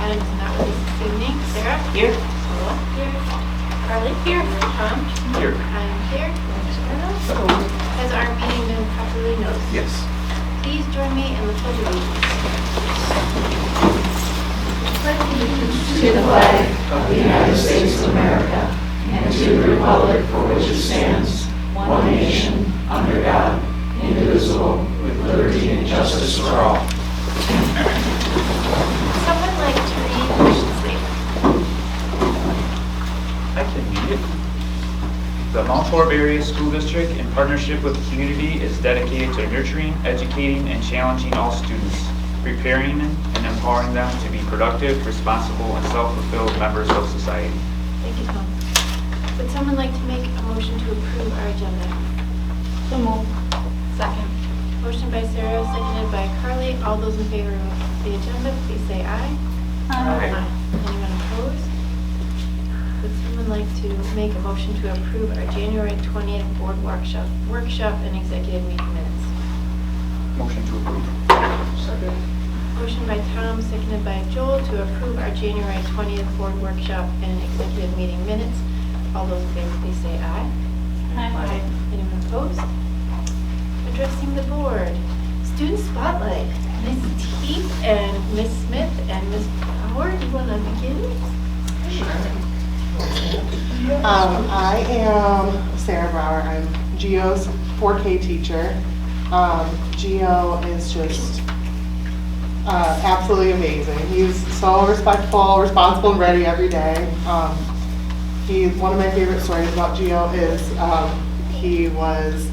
Adam is not with us this evening. Sarah? Here. Paula? Here. Carly? Here. Tom? Here. I'm here. Has our meeting been properly noticed? Yes. Please join me in the pledge of allegiance. To the flag of the United States of America and to the republic for which it stands, one nation, under God, indivisible, with liberty and justice for all. Someone like to read the mission statement? I can read it. The Mount Horeb Area School District, in partnership with the community, is dedicated to nurturing, educating, and challenging all students, preparing and empowering them to be productive, responsible, and self-fulfilled members of society. Thank you, Tom. Would someone like to make a motion to approve our agenda? So moved. Second. Motion by Sarah, seconded by Carly. All those in favor of the agenda, please say aye. Aye. Anyone opposed? Would someone like to make a motion to approve our January 20th board workshop and executive meeting minutes? Motion to approve. Second. Motion by Tom, seconded by Joel to approve our January 20th board workshop and executive meeting minutes. All those in favor, please say aye. Aye. Anyone opposed? Addressing the board. Student spotlight. Ms. Teeth and Ms. Smith and Ms. Power, do you want to begin? I am Sarah Brower. I'm Geo's 4K teacher. Geo is just absolutely amazing. He's so respectful, responsible, and ready every day. One of my favorite stories about Geo is he was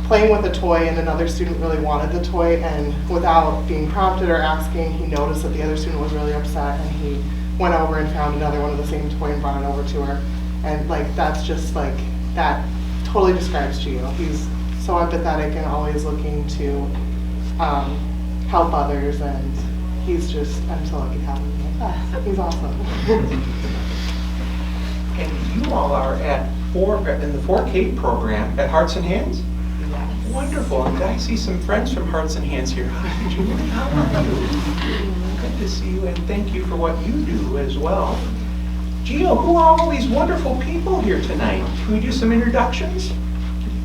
playing with a toy and another student really wanted the toy, and without being prompted or asking, he noticed that the other student was really upset, and he went over and found another one of the same toy and brought it over to her. And that's just that totally describes Geo. He's so empathetic and always looking to help others, and I'm so lucky to have him. He's awesome. And you all are in the 4K program at Hearts and Hands? Yes. Wonderful. And I see some friends from Hearts and Hands here. Hi, Julie. How are you? Good to see you, and thank you for what you do as well. Gio, who are all these wonderful people here tonight? Can we do some introductions?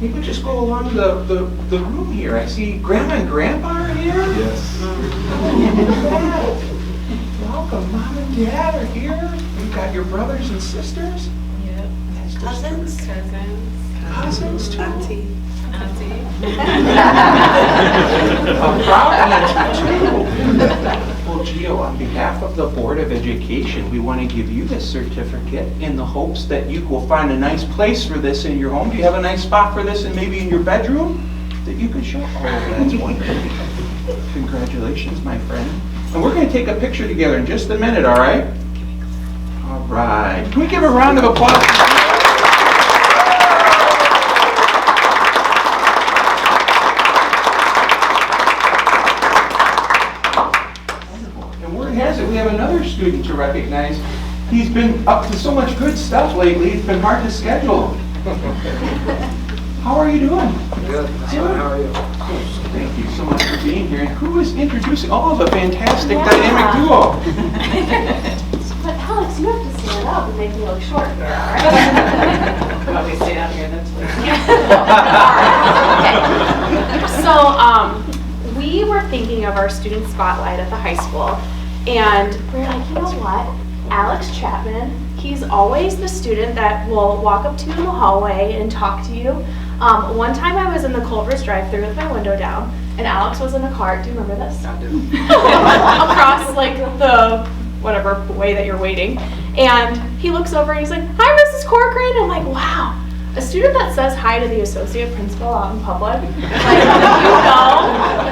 Maybe we just go along the room here. I see Grandma and Grandpa are here. Yes. Welcome, Mom and Dad are here. You've got your brothers and sisters. Yep. Cousins? Cousins too. Auntie. A proud auntie too. Well, Gio, on behalf of the Board of Education, we want to give you this certificate in the hopes that you will find a nice place for this in your home. Do you have a nice spot for this and maybe in your bedroom that you can show? Oh, that's wonderful. Congratulations, my friend. And we're going to take a picture together in just a minute, all right? All right. Can we give a round of applause? We have another student to recognize. He's been up to so much good stuff lately, it's been hard to schedule. How are you doing? Good. How are you? Thank you so much for being here. And who is introducing all of a fantastic dynamic duo? But Alex, you have to stand up and make me look short here, all right? Want me to stay down here then? So, we were thinking of our student spotlight at the high school, and we were like, you know what? Alex Chapman, he's always the student that will walk up to you in the hallway and talk to you. One time I was in the Culver's drive-thru with my window down, and Alex was in the car. Do you remember this? I do. Across like the whatever way that you're waiting, and he looks over and he's like, "Hi, Mrs. Corcoran." I'm like, wow. A student that says hi to the associate principal out in public, like,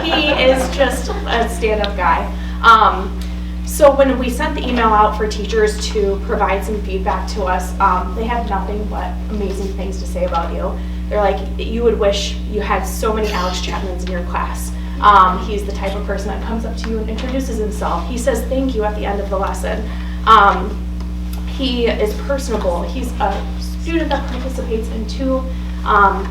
he is just a stand-up guy. So when we sent the email out for teachers to provide some feedback to us, they had nothing but amazing things to say about you. They're like, you would wish you had so many Alex Chapmans in your class. He's the type of person that comes up to you and introduces himself. He says thank you at the end of the lesson. He is personable. He's a student that participates in 2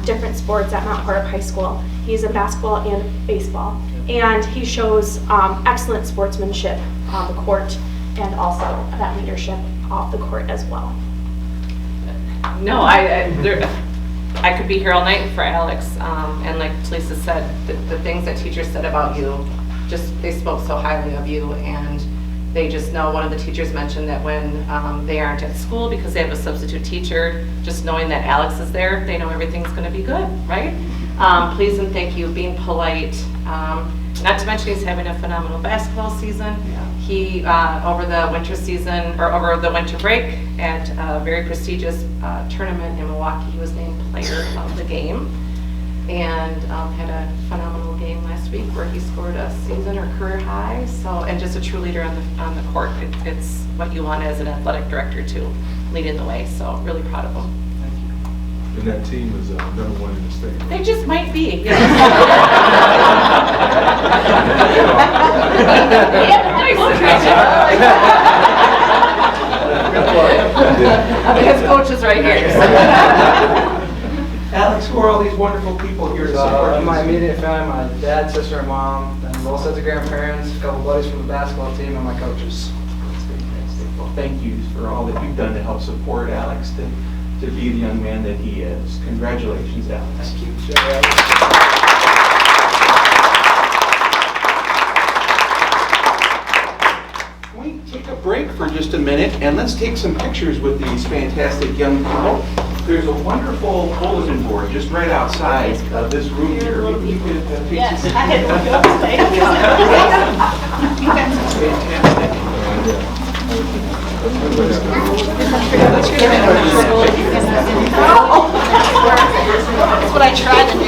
different sports at Mount Horeb High School. He's in basketball and baseball. And he shows excellent sportsmanship on the court and also that leadership off the court as well. No, I could be here all night for Alex, and like Lisa said, the things that teachers said about you, they spoke so highly of you, and they just know, one of the teachers mentioned that when they aren't at school because they have a substitute teacher, just knowing that Alex is there, they know everything's going to be good, right? Please and thank you, being polite. Not to mention he's having a phenomenal basketball season. He, over the winter season, or over the winter break, at a very prestigious tournament in Milwaukee, he was named player of the game. And had a phenomenal game last week where he scored a season or career high. So, and just a true leader on the court. It's what you want as an athletic director too, leading the way. So really proud of him. And that team is number 1 in the state. They just might be. His coach is right here. Alex, who are all these wonderful people here to support you? My immediate family, my dad, sister, and mom, and both sets of grandparents, a couple buddies from the basketball team, and my coaches. That's fantastic. Well, thank you for all that you've done to help support Alex to be the young man that he is. Congratulations, Alex. Thank you. We take a break for just a minute and let's take some pictures with these fantastic young people. There's a wonderful bulletin board just right outside of this room here. Maybe you could take Yes, some I had to go upstairs. That's what I tried to do.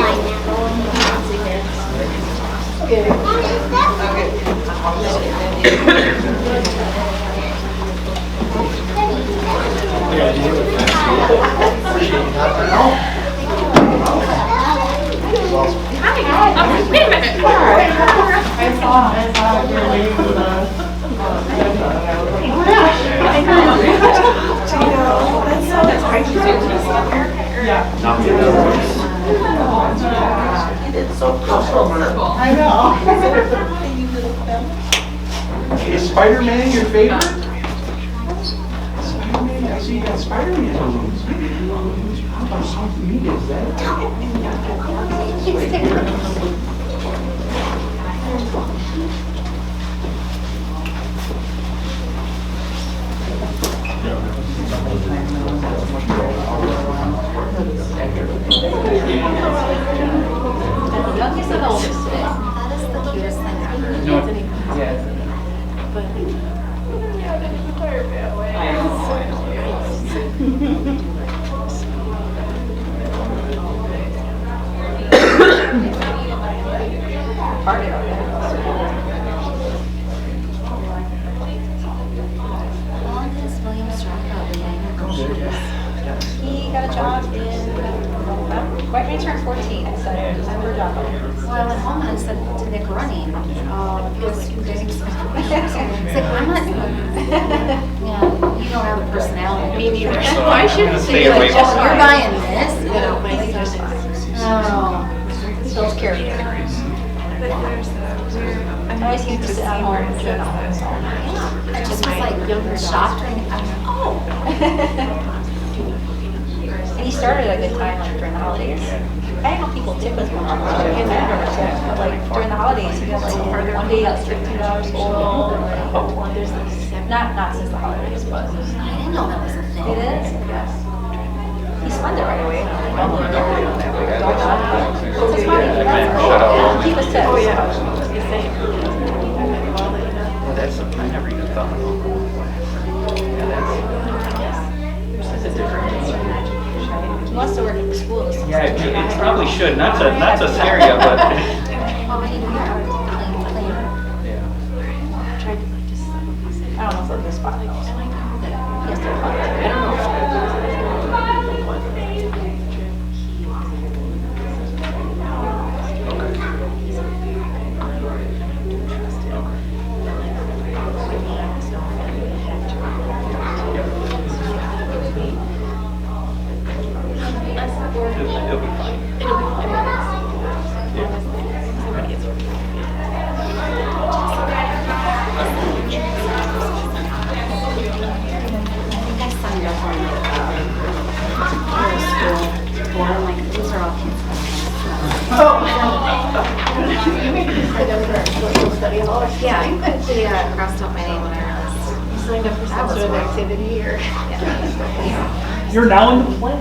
Wait a minute. I saw your name in the. I know. Is Spider-Man your favorite? Spider-Man, I see you got Spider-Man balloons. How about something me is that? Youngest and oldest today. That is the cutest thing ever. No, yeah. But, yeah, the entire family. How long has William Strong been? He got a job in November, right when he turned 14, I said, December job. Well, I went home and I said to Nick running, because he was doing something. He's like, I'm not doing it. Yeah, you don't have a personality. Me neither. So I shouldn't stay say away like, from oh, you're buying this. You know, my sister's fine. Oh, Bill's character. I always used to sit at home and journal. I just was like shocked when I was, oh. And he started at a good time, like during the holidays. I didn't know people tip as much. But like during the holidays, he got like one day got $50 oil. Not since the holidays, but I didn't know that was a thing. it is. Yes. He spent it right away. It's funny. Keep his tips. Oh yeah. That's something I never even thought of. That's a different game. He wants to work at the school. Yeah, it probably should. Not to scare you, but. Well, when you hear clean. Yeah. I don't know if this spot knows. He has to apply. I don't know. It'll be fine. signed up for some sort of activity or. You're now in the play.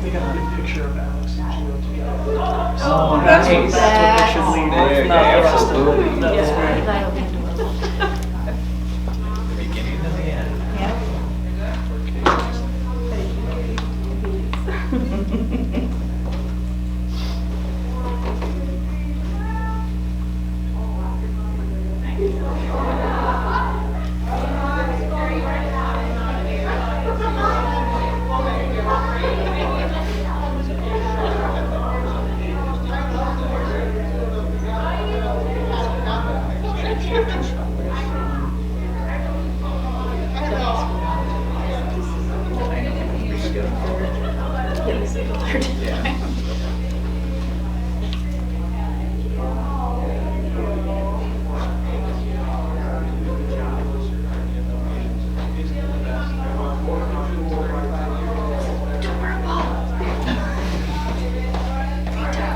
They got a good picture of Alex and Gio together. Oh, That's nice. That's what they should leave. There you go, Not the rest of it. absolutely. That was Yeah. great. The beginning to the end.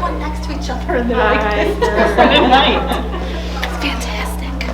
One next to each other and they're like, Nice. this is Friday night. It's fantastic.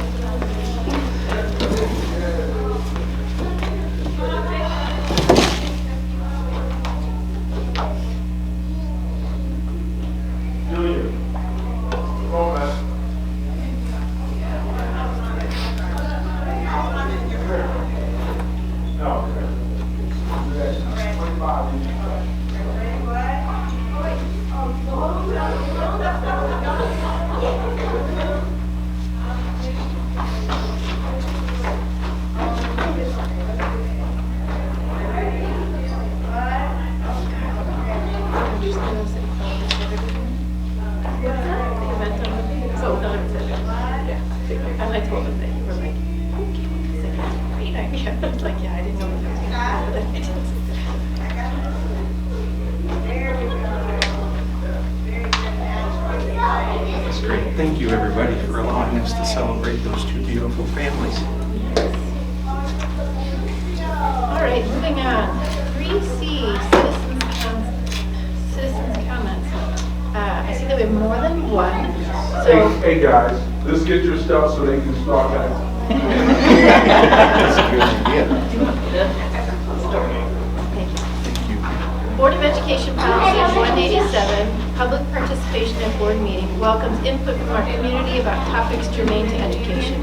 And I told him that you were like, okay, because I got a great idea. I was like, yeah, I didn't know what that was going to happen, but I didn't. That's great. Thank you, everybody, for allowing us to celebrate those two beautiful families. All right, moving on. 3C, citizens comments. I see that we have more than one. So, Hey guys, let's get your stuff so they can start back. That's a good idea. thank you. Board of Education Policy 187, public participation at board meeting, welcomes input from our community about topics germane to education.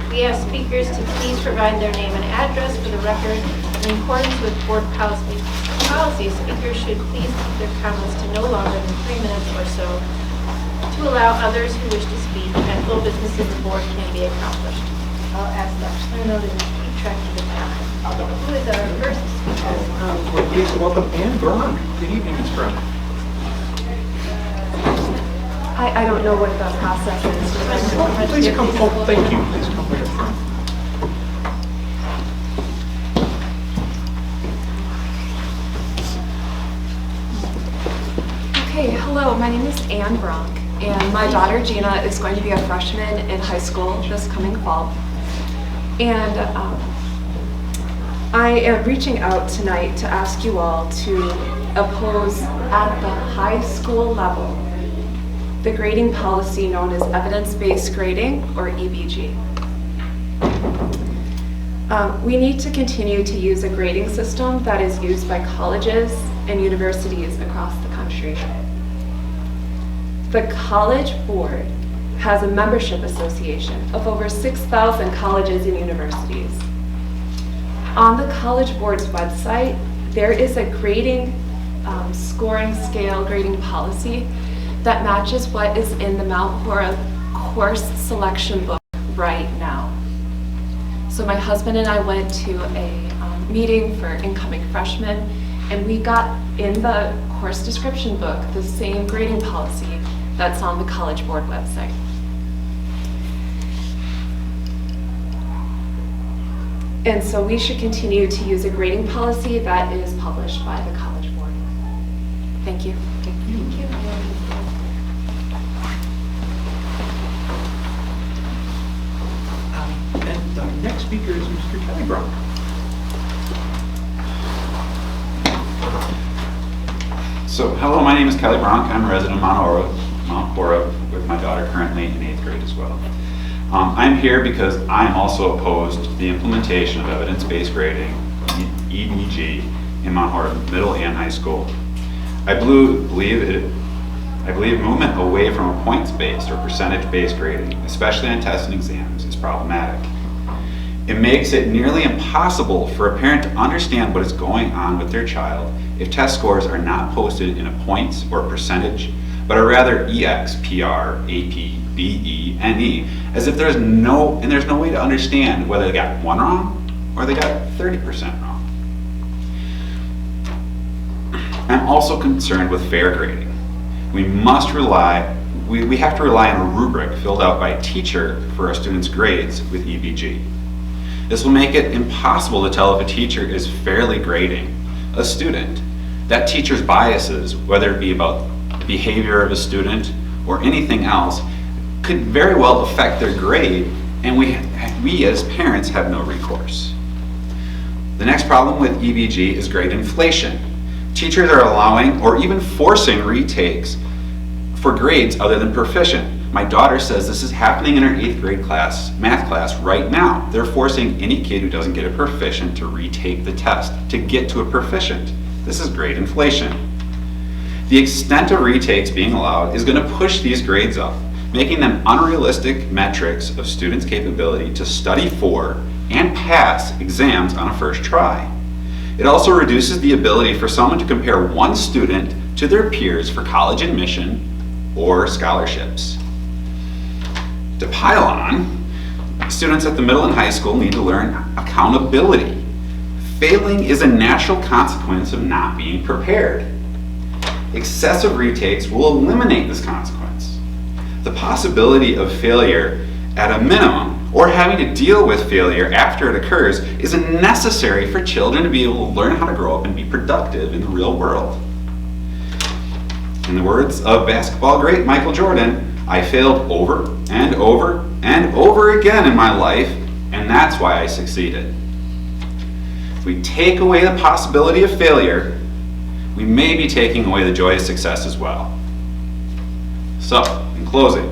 We ask speakers to please provide their name and address for the record. In accordance with board policy, speakers should please keep their comments to no longer than 3 minutes or so to allow others who wish to speak and full business of the board can be accomplished. I'll ask Dr. Lerno to keep track of the time. Who is our first speaker? We're pleased to welcome Ann Braun. Good evening, Ms. Braun. I don't know what the process is. Please come, oh, thank you. Please come right up front. Okay, hello, my name is Ann Bronk, and my daughter Gina is going to be a freshman in high school this coming fall. And I am reaching out tonight to ask you all to oppose at the high school level the grading policy known as evidence-based grading, or EBG. We need to continue to use a grading system that is used by colleges and universities across the country. The College Board has a membership association of over 6,000 colleges and universities. On the College Board's website, there is a grading scoring scale grading policy that matches what is in the Mount Horeb course selection book right now. So my husband and I went to a meeting for incoming freshmen, And we got in the course description book the same grading policy that's on the College Board website. And so we should continue to use a grading policy that is published by the College Board. Thank you. And our next speaker is Mr. Kelly Brown. So, hello, my name is Kelly Bronk. I'm a resident of Mount Horeb with my daughter currently in 8th grade as well. I'm here because I'm also opposed to the implementation of evidence-based grading, EBG, in Mount Horeb Middle and High School. I believe movement away from a points-based or percentage-based grading, especially on tests and exams, is problematic. It makes it nearly impossible for a parent to understand what is going on with their child if test scores are not posted in a points or percentage, but are rather EX, PR, AP, BE, NE, as if there's no way to understand whether they got 1 wrong or they got 30% wrong. I'm also concerned with fair grading. We have to rely on a rubric filled out by a teacher for our students' grades with EBG. This will make it impossible to tell if a teacher is fairly grading a student. That teacher's biases, whether it be about the behavior of a student or anything else, could very well affect their grade, and we as parents have no recourse. The next problem with EBG is grade inflation. Teachers are allowing or even forcing retakes for grades other than proficient. My daughter says this is happening in her 8th grade math class right now. They're forcing any kid who doesn't get a proficient to retake the test to get to a proficient. This is grade inflation. The extent of retakes being allowed is going to push these grades up, making them unrealistic metrics of students' capability to study for and pass exams on a first try. It also reduces the ability for someone to compare one student to their peers for college admission or scholarships. To pile on, students at the middle and high school need to learn accountability. Failing is a natural consequence of not being prepared. Excessive retakes will eliminate this consequence. The possibility of failure at a minimum, or having to deal with failure after it occurs, is necessary for children to be able to learn how to grow up and be productive in the real world. In the words of basketball great Michael Jordan, I failed over and over and over again in my life, and that's why I succeeded. If we take away the possibility of failure, we may be taking away the joy of success as well. So, in closing,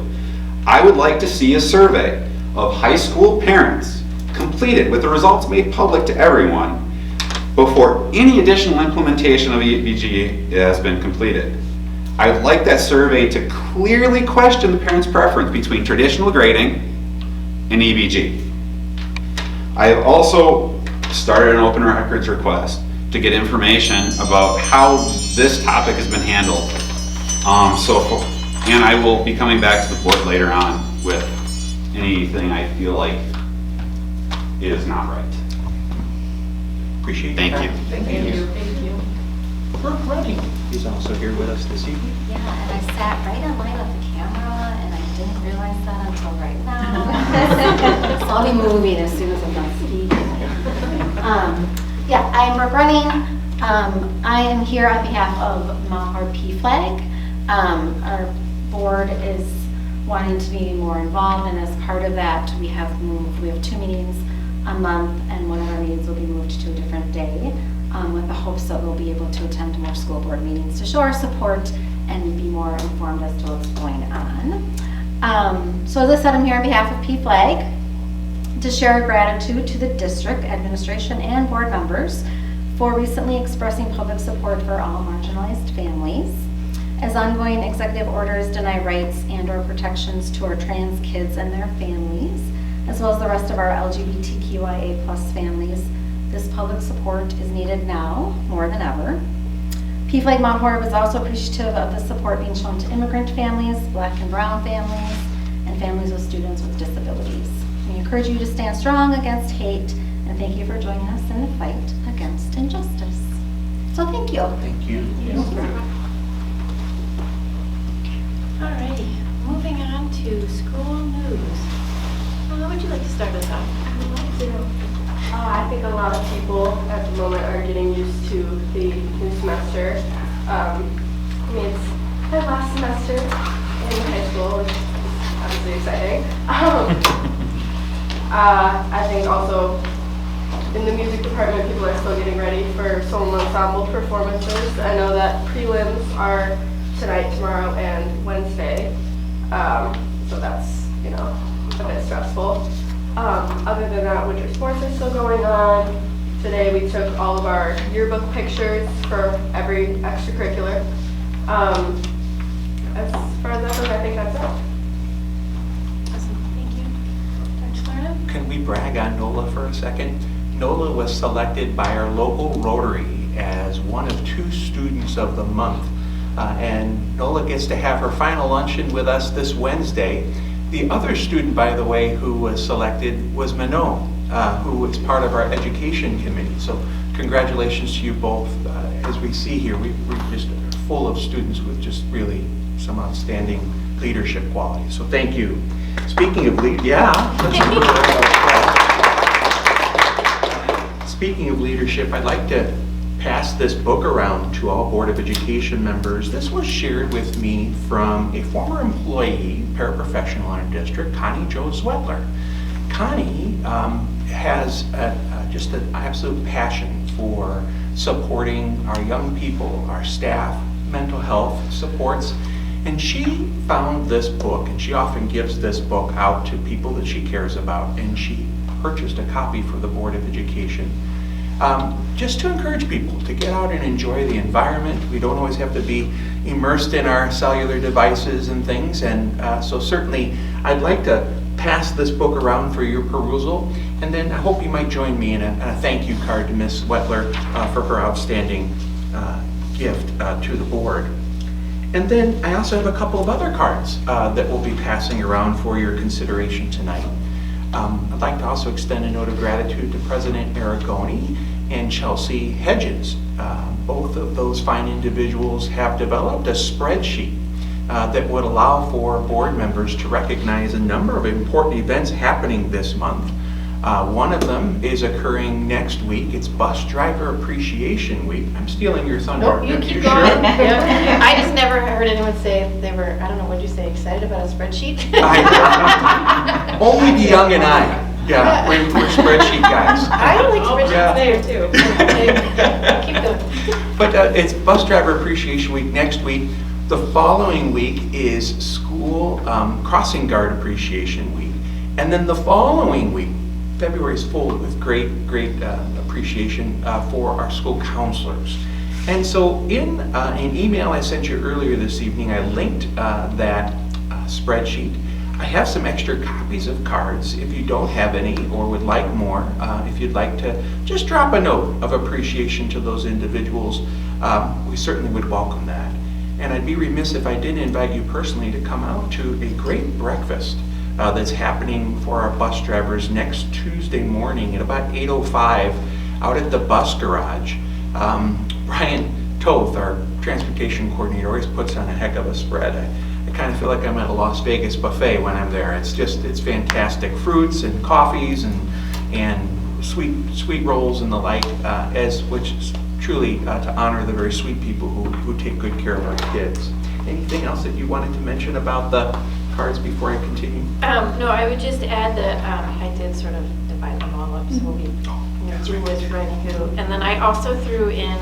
I would like to see a survey of high school parents completed with the results made public to everyone before any additional implementation of EBG has been completed. I would like that survey to clearly question the parents' preference between traditional grading and EBG. I have also started an open records request to get information about how this topic has been handled. And I will be coming back to the board later on with anything I feel like is not right. Appreciate Thank that. you. Thank you. Brooke Running is also here with us this evening. Yeah, and I sat right in line with the camera, and I didn't realize that until right now. So I'll be moving as soon as I'm done speaking. Yeah, I'm Brooke Running. I am here on behalf of Mount Horeb PFLAG. Our board is wanting to be more involved, and as part of that, we have 2 meetings a month, and one of our meetings will be moved to a different day, with the hopes that we'll be able to attend more school board meetings to show our support and be more informed as to what's going on. So as I said, I'm here on behalf of PFLAG to share our gratitude to the district administration and board members for recently expressing public support for all marginalized families, as ongoing executive orders deny rights and/or protections to our trans kids and their families, as well as the rest of our LGBTQIA+ families. This public support is needed now more than ever. PFLAG Mount Horeb is also appreciative of the support being shown to immigrant families, Black and brown families, and families with students with disabilities. We encourage you to stand strong against hate, and thank you for joining us in the fight against injustice. So thank you. Thank you. Alrighty, moving on to school news. How would you like to start us off? I think a lot of people at the moment are getting used to the new semester. I mean, it's my last semester in high school, which is obviously exciting. I think also in the music department, people are still getting ready for solo ensemble performances. I know that prelims are tonight, tomorrow, and Wednesday. So that's, a bit stressful. Other than that, winter sports are still going on. Today we took all of our yearbook pictures for every extracurricular. As far as that goes, I think that's it. Awesome, thank you. Dr. Florida? Can we brag on NOLA for a second? NOLA was selected by our local Rotary as one of 2 students of the month. And NOLA gets to have her final luncheon with us this Wednesday. The other student, by the way, who was selected was Manon, who was part of our education committee. So congratulations to you both. As we see here, we're just full of students with just really some outstanding leadership qualities. So thank you. Speaking of Speaking of leadership, I'd like to pass this book around to all Board of Education members. This was shared with me from a former employee, paraprofessional in our district, Connie Jo Zwetler. Connie has just an absolute passion for supporting our young people, our staff, mental health supports, and she found this book, and she often gives this book out to people that she cares about, and she purchased a copy for the Board of Education. Just to encourage people to get out and enjoy the environment. We don't always have to be immersed in our cellular devices and things, and so certainly I'd like to pass this book around for your perusal, and then I hope you might join me in a thank you card to Ms. Zwetler for her outstanding gift to the board. And then I also have a couple of other cards that we'll be passing around for your consideration tonight. I'd like to also extend a note of gratitude to President Aragoni and Chelsea Hedges. Both of those fine individuals have developed a spreadsheet that would allow for board members to recognize a number of important events happening this month. One of them is occurring next week. It's Bus Driver Appreciation Week. I'm stealing your thunder. Nope, you keep sure? going. Yeah. I just never heard anyone say they were, I don't know, what'd you say, excited about a spreadsheet? Only the young and I. Yeah, we're spreadsheet guys. I like spreadsheets there too. Keep going. But it's Bus Driver Appreciation Week next week. The following week is School Crossing Guard Appreciation Week. And then the following week, February is full with great appreciation for our school counselors. And so in an email I sent you earlier this evening, I linked that spreadsheet. I have some extra copies of cards if you don't have any or would like more. If you'd like to just drop a note of appreciation to those individuals, we certainly would welcome that. And I'd be remiss if I didn't invite you personally to come out to a great breakfast that's happening for our bus drivers next Tuesday morning at about 8:05 out at the bus garage. Brian Toth, our transportation coordinator, always puts on a heck of a spread. I kind of feel like I'm at a Las Vegas buffet when I'm there. It's fantastic. Fruits and coffees and sweet rolls and the like, which is truly to honor the very sweet people who take good care of our kids. Anything else that you wanted to mention about the cards before I continue? No, I would just add that I did sort of divide them all up, so we'll be who was running who. And then I also threw in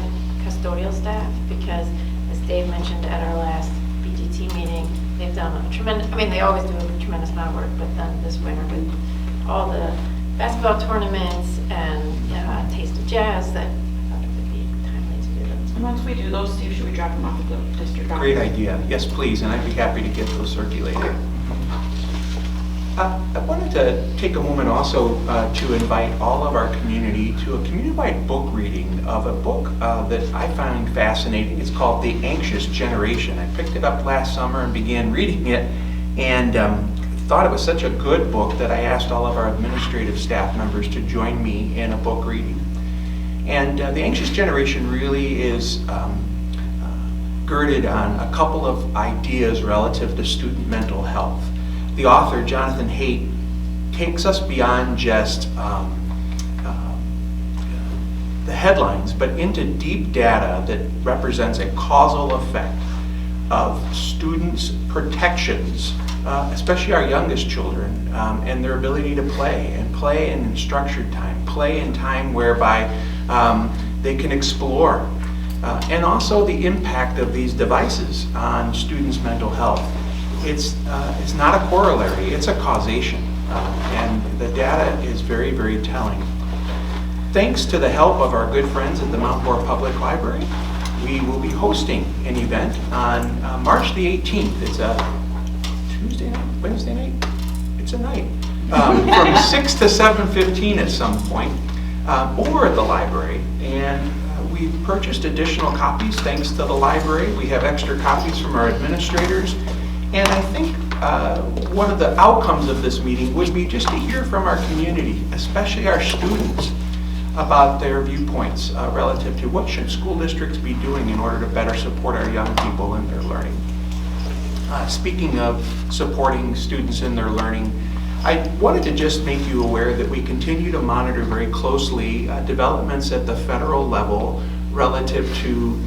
custodial staff because, as Dave mentioned at our last BGT meeting, they've done a tremendous, they always do a tremendous amount of work, but then this winter with all the basketball tournaments and Taste of Jazz, that I thought it would be timely to do those. And once we do those, Steve, should we drop them off at the district office? Great idea. Yes, please, and I'd be happy to get those circulated. I wanted to take a moment also to invite all of our community to a community-wide book reading of a book that I find fascinating. It's called The Anxious Generation. I picked it up last summer and began reading it, and thought it was such a good book that I asked all of our administrative staff members to join me in a book reading. And The Anxious Generation really is girded on a couple of ideas relative to student mental health. The author, Jonathan Haidt, takes us beyond just the headlines, but into deep data that represents a causal effect of students' protections, especially our youngest children, and their ability to play in structured time, play in time whereby they can explore, and also the impact of these devices on students' mental health. It's not a corollary, it's a causation, and the data is very, very telling. Thanks to the help of our good friends at the Mount Horeb Public Library, we will be hosting an event on March the 18th. It's a Tuesday night, Wednesday night? It's a night. From 6 to 7:15 at some point, or at the library. And we've purchased additional copies thanks to the library. We have extra copies from our administrators. And I think one of the outcomes of this meeting would be just to hear from our community, especially our students, about their viewpoints relative to what should school districts be doing in order to better support our young people in their learning. Speaking of supporting students in their learning, I wanted to just make you aware that we continue to monitor very closely developments at the federal level relative to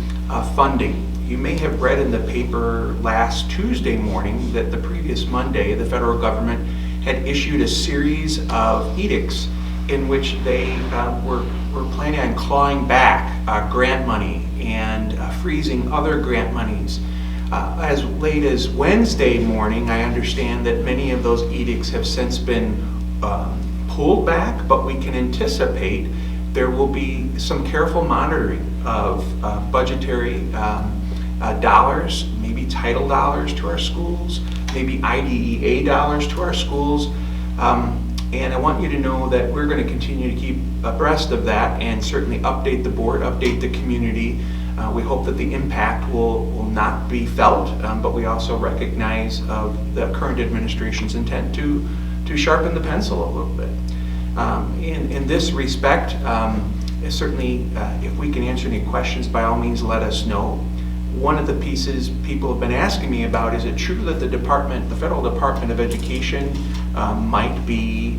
funding. You may have read in the paper last Tuesday morning that the previous Monday, the federal government had issued a series of edicts in which they were planning on clawing back grant money and freezing other grant monies. As late as Wednesday morning, I understand that many of those edicts have since been pulled back, but we can anticipate there will be some careful monitoring of budgetary dollars, maybe title dollars to our schools, maybe IDEA dollars to our schools. And I want you to know that we're going to continue to keep abreast of that and certainly update the board, update the community. We hope that the impact will not be felt, but we also recognize the current administration's intent to sharpen the pencil a little bit. In this respect, certainly if we can answer any questions, by all means let us know. One of the pieces people have been asking me about, is it true that the Federal Department of Education might be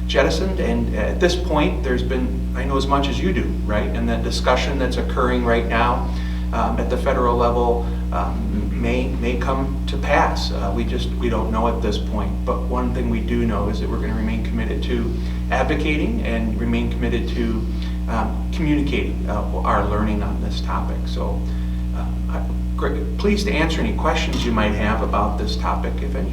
jettisoned? And at this point, there's been, I know as much as you do, right? And the discussion that's occurring right now at the federal level may come to pass. We don't know at this point. But one thing we do know is that we're going to remain committed to advocating and remain committed to communicating our learning on this topic. So I'm pleased to answer any questions you might have about this topic, if any.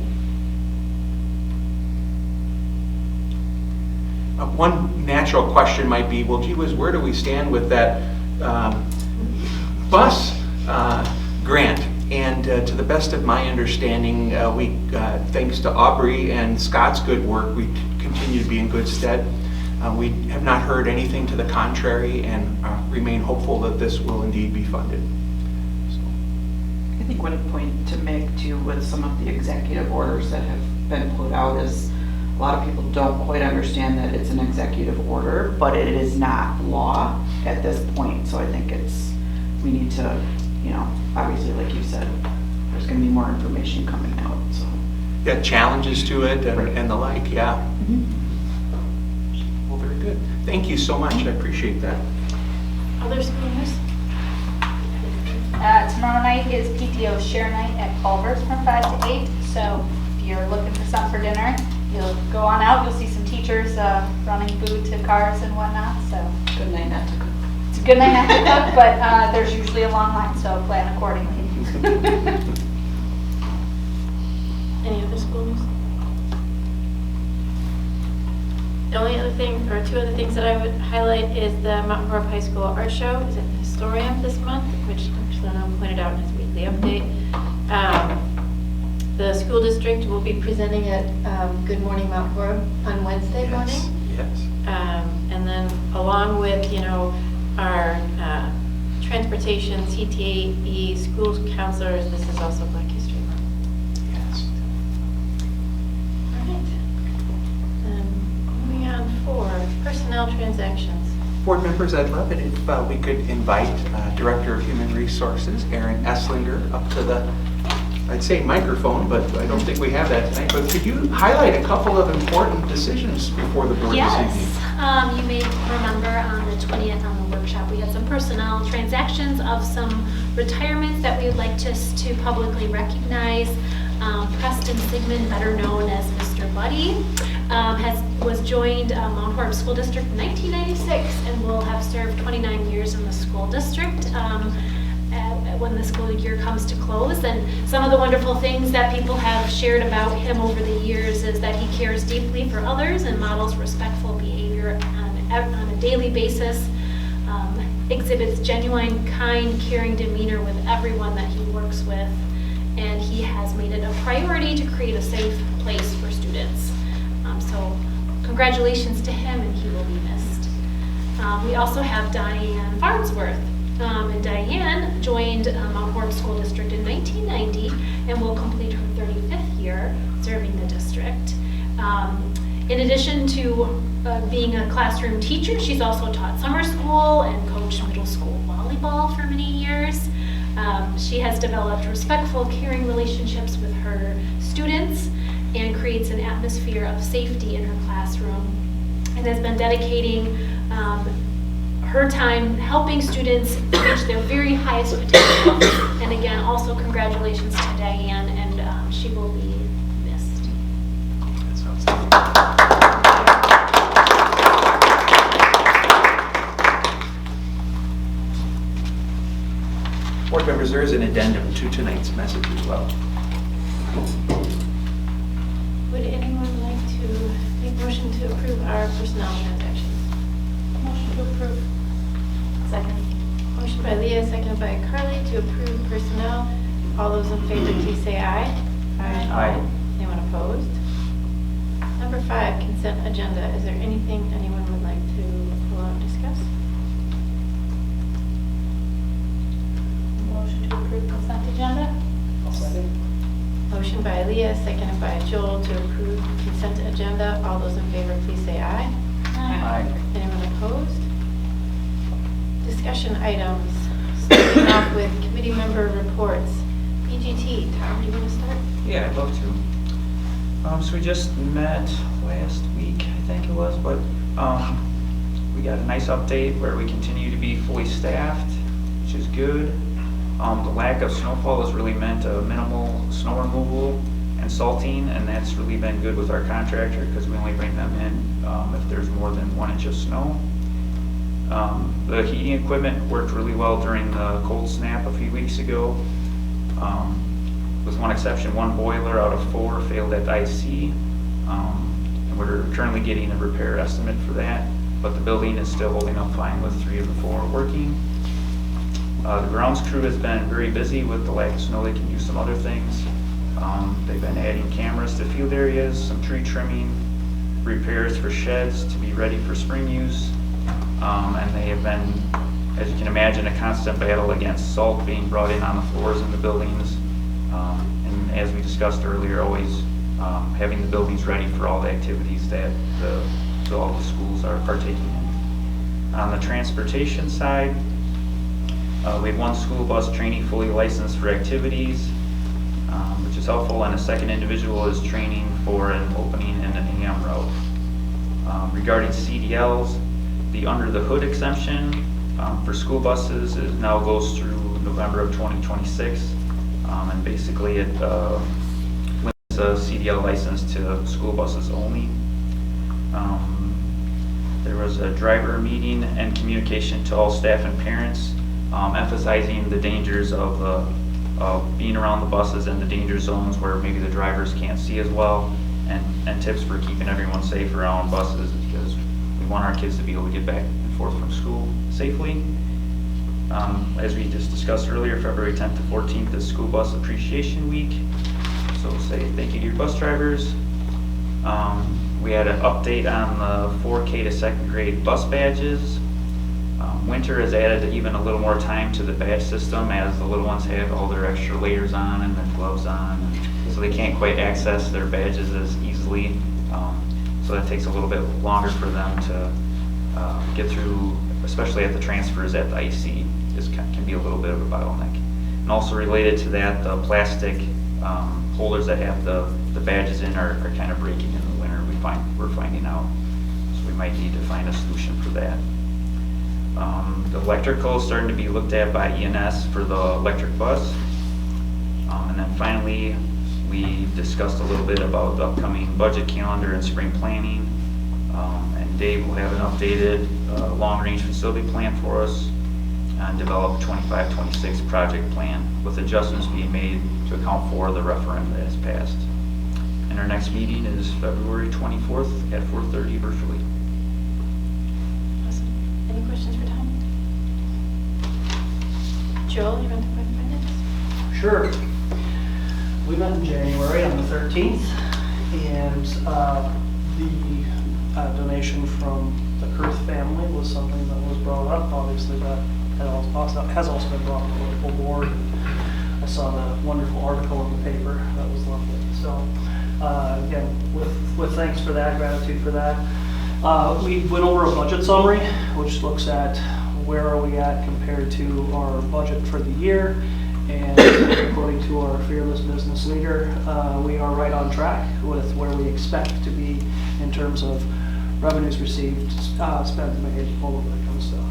One natural question might be, well, gee whiz, where do we stand with that bus grant? And to the best of my understanding, thanks to Aubrey and Scott's good work, we continue to be in good stead. We have not heard anything to the contrary and remain hopeful that this will indeed be funded. I think one point to make too with some of the executive orders that have been put out is a lot of people don't quite understand that it's an executive order, but it is not law at this point. So I think we need to, obviously, like you said, there's going to be more information coming out. So yeah, challenges to it and, right. And the like, yeah. Mm-hmm. Well, very good. Thank you so much. I appreciate that. Other school news? Tomorrow night is PTO share night at Culver's from 5 to 8. So if you're looking for something for dinner, you'll go on out. You'll see some teachers running food to cars and whatnot. So good night not to cook. It's a good night not to cook, but there's usually a long line, so plan accordingly. Any other school news? The only other thing, or two other things that I would highlight is the Mount Horeb High School Art Show is at the Historium this month, which Dr. Leno pointed out in his weekly update. The school district will be presenting at Good Morning Mount Horeb on Wednesday morning. Yes. And then along with, our transportation, CTE, schools counselors, this is also Black History Month. Yes. All right. Moving on for personnel transactions. Board members, I'd love it if we could invite Director of Human Resources, Erin Esslinger, up to the, I'd say microphone, but I don't think we have that tonight. But could you highlight a couple of important decisions before the board this evening? You may remember on the 20th on the workshop, we had some personnel transactions of some retirements that we would like to publicly recognize. Preston Sigmund, better known as Mr. Buddy, was joined Mount Horeb School District in 1996 and will have served 29 years in the school district when the school year comes to close. And some of the wonderful things that people have shared about him over the years is that he cares deeply for others and models respectful behavior on a daily basis, exhibits genuine, kind, caring demeanor with everyone that he works with, and he has made it a priority to create a safe place for students. So congratulations to him, and he will be missed. We also have Diane Farnsworth. And Diane joined Mount Horeb School District in 1990 and will complete her 35th year serving the district. In addition to being a classroom teacher, she's also taught summer school and coached middle school volleyball for many years. She has developed respectful, caring relationships with her students and creates an atmosphere of safety in her classroom, and has been dedicating her time helping students reach their very highest potential. And again, also congratulations to Diane, and she will be missed. That sounds good. Board members, there is an addendum to tonight's message as well. Would anyone like to make motion to approve our personnel transactions? Motion to approve. Second. Motion by Leah, seconded by Carly to approve personnel. All those in favor, please say aye. Aye. Anyone opposed? Number 5, consent agenda. Is there anything anyone would like to pull out and discuss? Motion to approve consent agenda. I'll second. Motion by Leah, seconded by Joel to approve consent agenda. All those in favor, please say aye. Aye. Anyone opposed? Discussion items. Starting off with committee member reports. PGT, Tom, do you want to start? Yeah, I'd love to. So we just met last week, I think it was, but we got a nice update where we continue to be fully staffed, which is good. The lack of snowfall has really meant a minimal snow removal and salting, and that's really been good with our contractor because we only bring them in if there's more than 1 inch of snow. The heating equipment worked really well during the cold snap a few weeks ago. With one exception, 1 boiler out of 4 failed at IC. And we're currently getting a repair estimate for that, but the building is still holding up fine with 3 of the 4 working. The grounds crew has been very busy with the lack of snow. They can do some other things. They've been adding cameras to field areas, some tree trimming, repairs for sheds to be ready for spring use. And they have been, as you can imagine, a constant battle against salt being brought in on the floors in the buildings. And as we discussed earlier, always having the buildings ready for all the activities that all the schools are partaking in. On the transportation side, we have 1 school bus trainee fully licensed for activities, which is helpful, and a second individual is training for an opening in an AM route. Regarding CDLs, the under the hood exemption for school buses now goes through November of 2026, and basically it limits a CDL license to school buses only. There was a driver meeting and communication to all staff and parents, emphasizing the dangers of being around the buses and the danger zones where maybe the drivers can't see as well, and tips for keeping everyone safe around buses, because we want our kids to be able to get back and forth from school safely. As we just discussed earlier, February 10th to 14th is School Bus Appreciation Week, so say thank you to your bus drivers. We had an update on the 4K to 2nd grade bus badges. Winter has added even a little more time to the badge system, as the little ones have all their extra layers on and their gloves on, and so they can't quite access their badges as easily. So that takes a little bit longer for them to get through especially at the transfers at the IC, can be a little bit of a bottleneck. And also related to that, the plastic holders that have the badges in are kind of breaking in the winter. We're finding out, so we might need to find a solution for that. The electrical is starting to be looked at by ENS for the electric bus. And then finally, we discussed a little bit about the upcoming budget calendar and spring planning. And Dave will have an updated long-range facility plan for us and develop a 25-26 project plan with adjustments being made to account for the referendum that has passed. And our next meeting is February 24th at 4:30 virtually. Awesome. Any questions for Tom? Joel, you want to point finance? Sure. We met in January on the 13th, and the donation from the Kurth family was something that was brought up. Obviously, that has also been brought to the full board. I saw the wonderful article in the paper. That was lovely. So, again, with thanks for that, gratitude for that. We went over a budget summary, which looks at where are we at compared to our budget for the year. And according to our fearless business leader, we are right on track with where we expect to be in terms of revenues received, spent, made, all of that kind of stuff.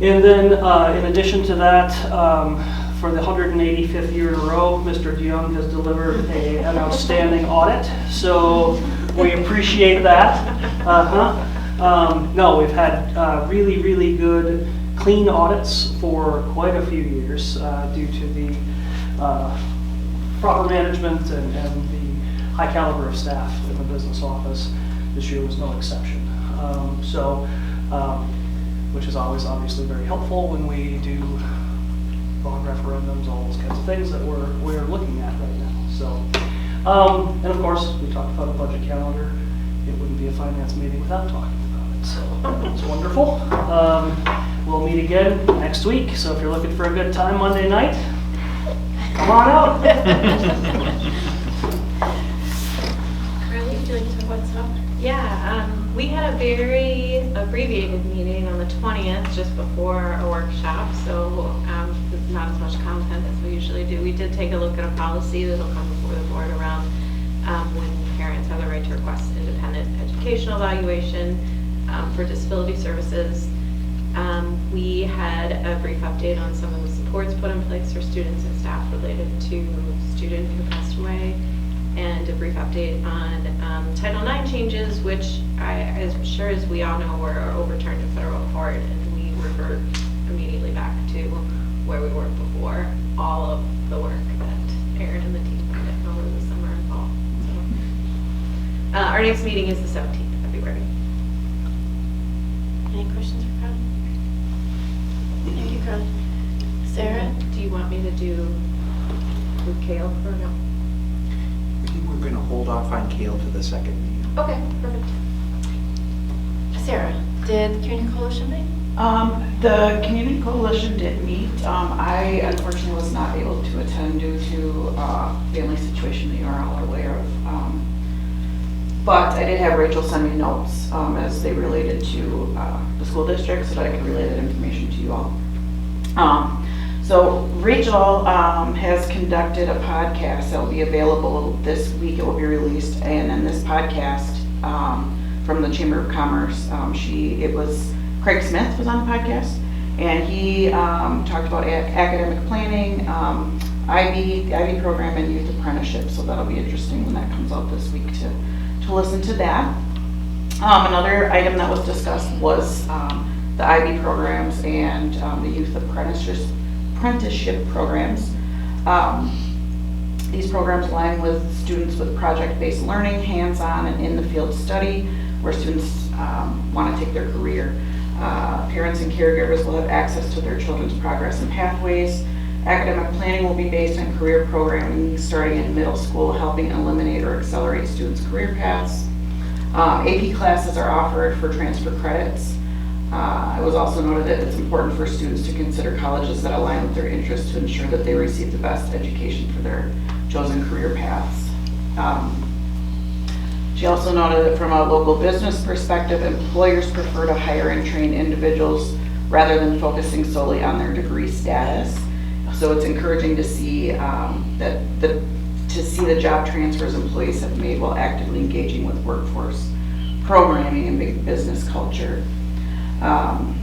And then in addition to that, for the 185th year in a row, Mr. DeYoung has delivered an outstanding audit. So we appreciate that. No, we've had really, really good clean audits for quite a few years due to the proper management and the high caliber of staff in the business office. This year was no exception. Which is always obviously very helpful when we do bond referendums, all those kinds of things that we're looking at right now. So, and of course, we talked about a budget calendar. It wouldn't be a finance meeting without talking about it. So it's wonderful. We'll meet again next week. So if you're looking for a good time Monday night, come on out. Carly, would you like to talk about stuff? Yeah, we had a very abbreviated meeting on the 20th, just before our workshop, so not as much content as we usually do. We did take a look at a policy that'll come before the board around when parents have the right to request independent educational evaluation for disability services. We had a brief update on some of the supports put in place for students and staff related to a student who passed away, and a brief update on Title IX changes, which as sure as we all know, were overturned in federal court, and we revert immediately back to where we were before all of the work that Aaron and the team did over the summer and fall. So, our next meeting is the 17th of February. Any questions for Carly? Thank you, Carly. Sarah? Do you want me to do with Kale or no? I think we're going to hold off on Kale to the second meeting. Okay, perfect. Sarah, did Community Coalition meet? The Community Coalition did meet. I unfortunately was not able to attend due to family situation that you are all aware of. But I did have Rachel send me notes as they related to the school district so that I could relay that information to you all. So Rachel has conducted a podcast that will be available this week. It will be released, and then this podcast from the Chamber of Commerce. It was Craig Smith was on the podcast, and he talked about academic planning, the IB program, and youth apprenticeship. So that'll be interesting when that comes out this week to listen to that. Another item that was discussed was the IB programs and the youth apprenticeship programs. These programs align with students with project-based learning, hands-on and in-the-field study, where students want to take their career. Parents and caregivers will have access to their children's progress and pathways. Academic planning will be based on career programming starting in middle school, helping eliminate or accelerate students' career paths. AP classes are offered for transfer credits. It was also noted that it's important for students to consider colleges that align with their interests to ensure that they receive the best education for their chosen career paths. She also noted that from a local business perspective, employers prefer to hire and train individuals rather than focusing solely on their degree status. So it's encouraging to see the job transfers employees have made while actively engaging with workforce programming and big business culture. On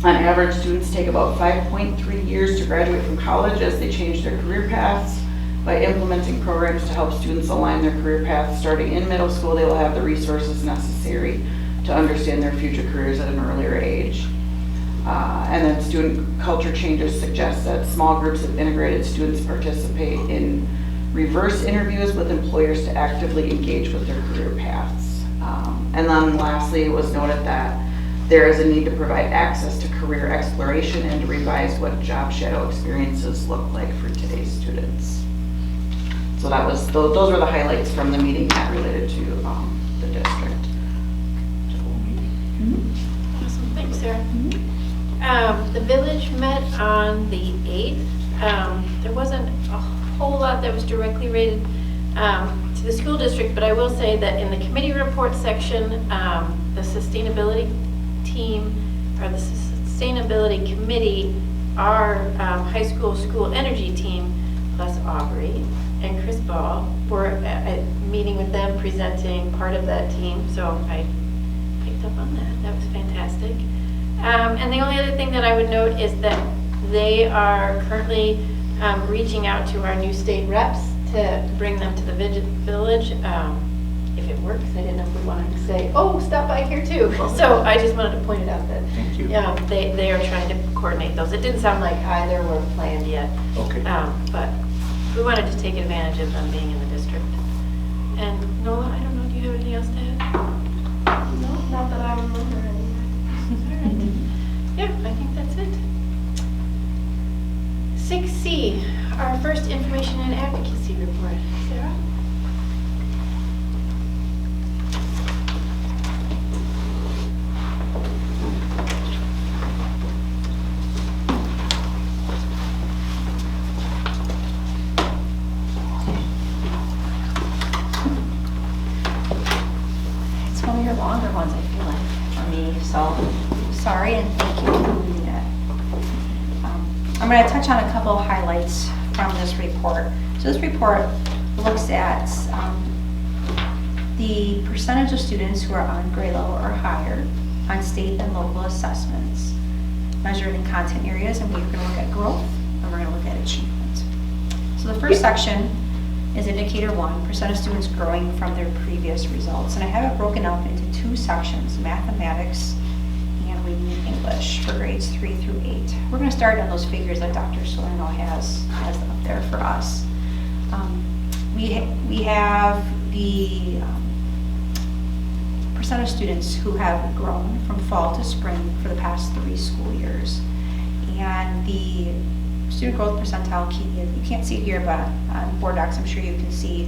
average, students take about 5.3 years to graduate from college as they change their career paths. By implementing programs to help students align their career paths starting in middle school, they will have the resources necessary to understand their future careers at an earlier age. And then student culture changes suggest that small groups of integrated students participate in reverse interviews with employers to actively engage with their career paths. And then lastly, it was noted that there is a need to provide access to career exploration and to revise what job shadow experiences look like for today's students. So that was, those were the highlights from the meeting that related to the district. Awesome, thanks, Sarah. The village met on the 8th. There wasn't a whole lot that was directly related to the school district, but I will say that in the committee report section, the sustainability team, or the sustainability committee, our high school energy team, plus Aubrey and Chris Ball, were meeting with them, presenting part of that team, so I picked up on that. That was fantastic. And the only other thing that I would note is that they are currently reaching out to our new state reps to bring them to the village. If it works, I didn't know if we wanted to say, oh, stop by here too. So I just wanted to point it out that Thank you. They are trying to coordinate those. It didn't sound like either were planned yet. Okay. But we wanted to take advantage of them being in the district. And Nola, I don't know, do you have anything else to add? No, not that I remember anymore. All right. Yeah, I think that's it. 6C, our first information and advocacy report. Sarah? It's one of your longer ones, I feel like, for me, so sorry and thank you for reading it. I'm going to touch on a couple of highlights from this report. So this report looks at the percentage of students who are on grade level or higher on state and local assessments, measured in content areas, and we're going to look at growth, and we're going to look at achievement. So the first section is indicator 1, percent of students growing from their previous results. And I have it broken up into 2 sections, mathematics and reading and English for grades 3 through 8. We're going to start on those figures that Dr. Salerno has up there for us. We have the percent of students who have grown from fall to spring for the past 3 school years. And the student growth percentile key, you can't see it here, but on board docs I'm sure you can see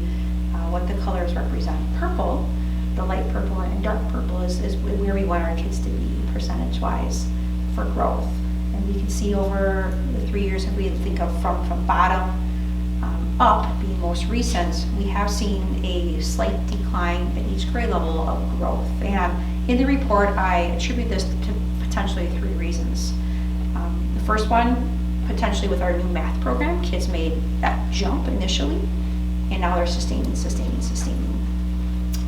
what the colors represent. Purple, the light purple and dark purple is where we want our kids to be percentage-wise for growth. And we can see over the 3 years, if we think of from bottom up being most recent, we have seen a slight decline at each grade level of growth. And in the report, I attribute this to potentially 3 reasons. The first one, potentially with our new math program, kids made that jump initially, and now they're sustaining.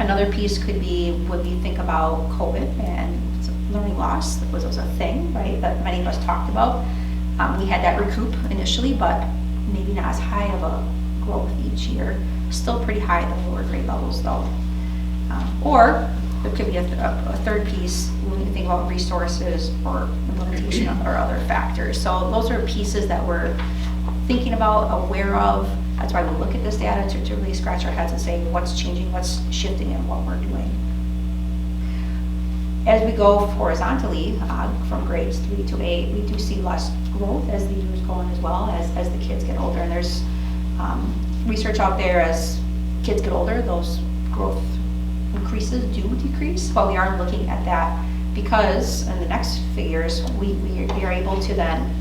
Another piece could be when we think about COVID and learning loss, that was a thing, right, that many of us talked about. We had that recoup initially, but maybe not as high of a growth each year. Still pretty high at the lower grade levels though. Or there could be a third piece when we think about resources or implementation or other factors. So those are pieces that we're thinking about, aware of. That's why we look at this data to really scratch our heads and say what's changing, what's shifting, and what we're doing. As we go horizontally from grades 3 to 8, we do see less growth as the years go on as well, as the kids get older. And there's research out there as kids get older, those growth increases do decrease, but we are looking at that because in the next figures, we are able to then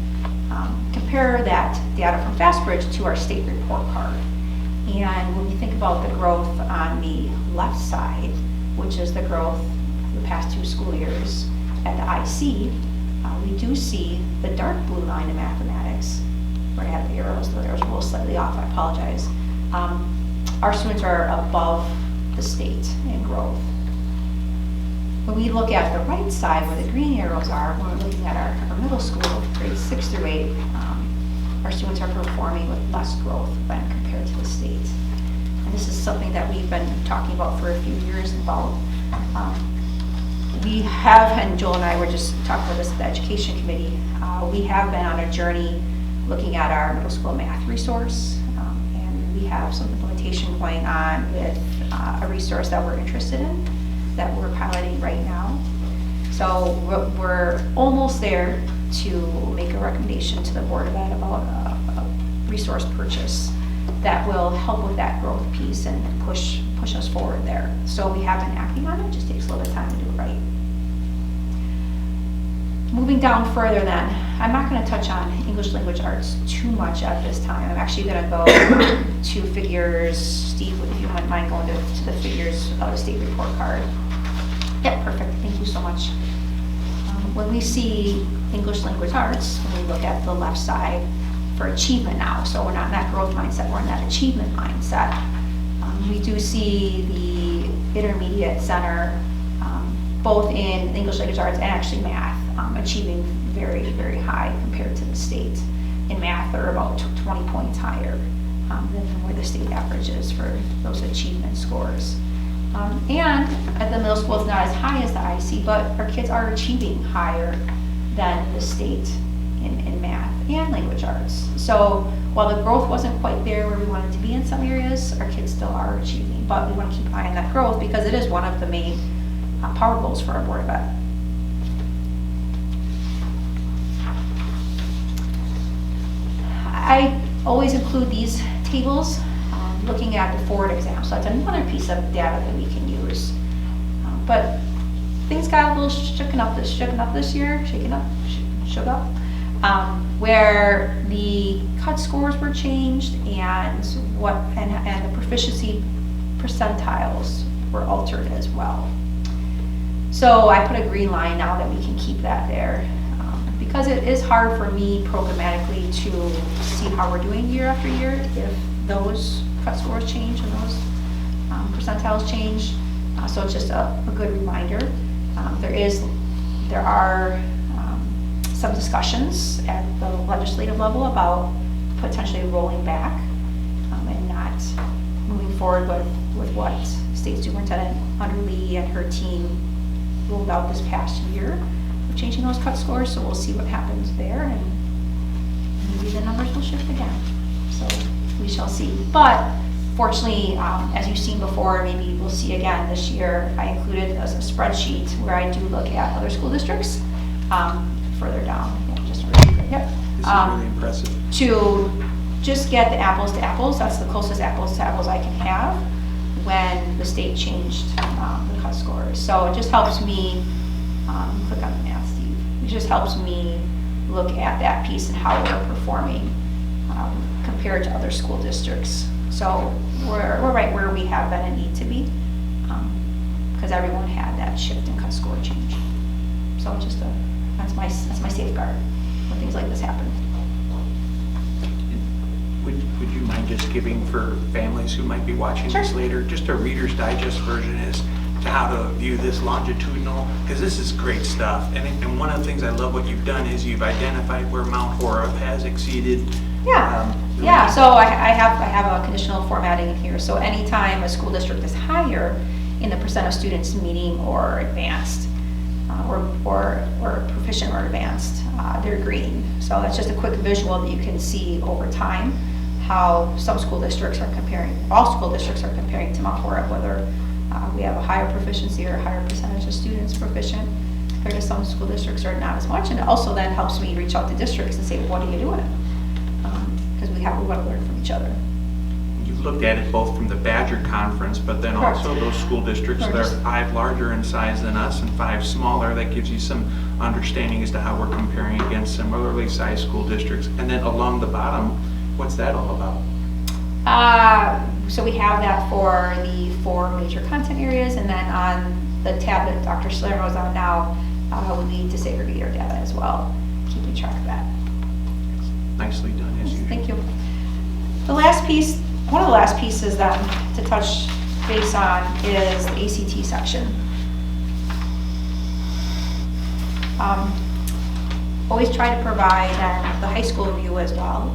compare that data from FastBridge to our state report card. And when we think about the growth on the left side, which is the growth the past 2 school years at the IC, we do see the dark blue line in mathematics. We're gonna have the arrows, the arrows are a little slightly off, I apologize. Our students are above the state in growth. When we look at the right side where the green arrows are, when we're looking at our middle school, grades 6 through 8, our students are performing with less growth when compared to the state. And this is something that we've been talking about for a few years about. We have, and Joel and I were just talking about this at the education committee, we have been on a journey looking at our middle school math resource, and we have some implementation going on with a resource that we're interested in, that we're piloting right now. So we're almost there to make a recommendation to the Board of Ed about a resource purchase that will help with that growth piece and push us forward there. So we have been acting on it, it just takes a little bit of time to do it right. Moving down further then, I'm not going to touch on English language arts too much at this time. I'm actually going to go to figures. Steve, if you wouldn't mind going to the figures of the state report card. Yep, perfect, thank you so much. When we see English language arts, when we look at the left side for achievement now, so we're not in that growth mindset, we're in that achievement mindset. We do see the intermediate center, both in English language arts and actually math, achieving very, very high compared to the state. In math, they're about 20 points higher than where the state average is for those achievement scores. And at the middle school, it's not as high as the IC, but our kids are achieving higher than the state in math and language arts. So while the growth wasn't quite there where we wanted to be in some areas, our kids still are achieving. But we want to keep an eye on that growth because it is one of the main power goals for our Board of Ed. I always include these tables looking at the forward exam. So that's another piece of data that we can use. But things got a little shaken up this year, where the cut scores were changed and the proficiency percentiles were altered as well. So I put a green line now that we can keep that there. Because it is hard for me programmatically to see how we're doing year after year if those cut scores change and those percentiles change. So it's just a good reminder. There are some discussions at the legislative level about potentially rolling back and not moving forward with what State Superintendent Underly and her team rolled out this past year. Changing those cut scores, so we'll see what happens there, and maybe the numbers will shift again. So we shall see. But fortunately, as you've seen before, maybe we'll see again this year, I included a spreadsheet where I do look at other school districts further down. Yeah, just really quick. Yep. This is really impressive. To just get the apples to apples, that's the closest apples to apples I can have when the state changed the cut scores. So it just helps me click on the math, Steve. It just helps me look at that piece and how we're performing compared to other school districts. So we're right where we have been and need to be because everyone had that shift in cut score change. So just that's my safeguard when things like this happen. Would you mind just giving for families who might be watching this later, just a Reader's Digest version as to how to view this longitudinal, because this is great stuff. And one of the things I love what you've done is you've identified where Mount Horeb has exceeded. Yeah, so I have a conditional formatting in here. So anytime a school district is higher in the percent of students meeting or advanced, or proficient or advanced, they're green. So that's just a quick visual that you can see over time how some school districts are comparing, all school districts are comparing to Mount Horeb, whether we have a higher proficiency or a higher percentage of students proficient compared to some school districts or not as much. And it also then helps me reach out to districts and say, what are you doing? Because we want to learn from each other. You've looked at it both from the Badger Conference, but then also those school districts that are 5 larger in size than us and 5 smaller. That gives you some understanding as to how we're comparing against similarly sized school districts. And then along the bottom, what's that all about? So we have that for the 4 major content areas, and then on the tablet Dr. Salerno is on now, we need to segregate our data as well, keeping track of that. Nicely done, as usual. Thank you. The last piece, one of the last pieces then to touch base on is the ACT section. Always try to provide the high school view as well.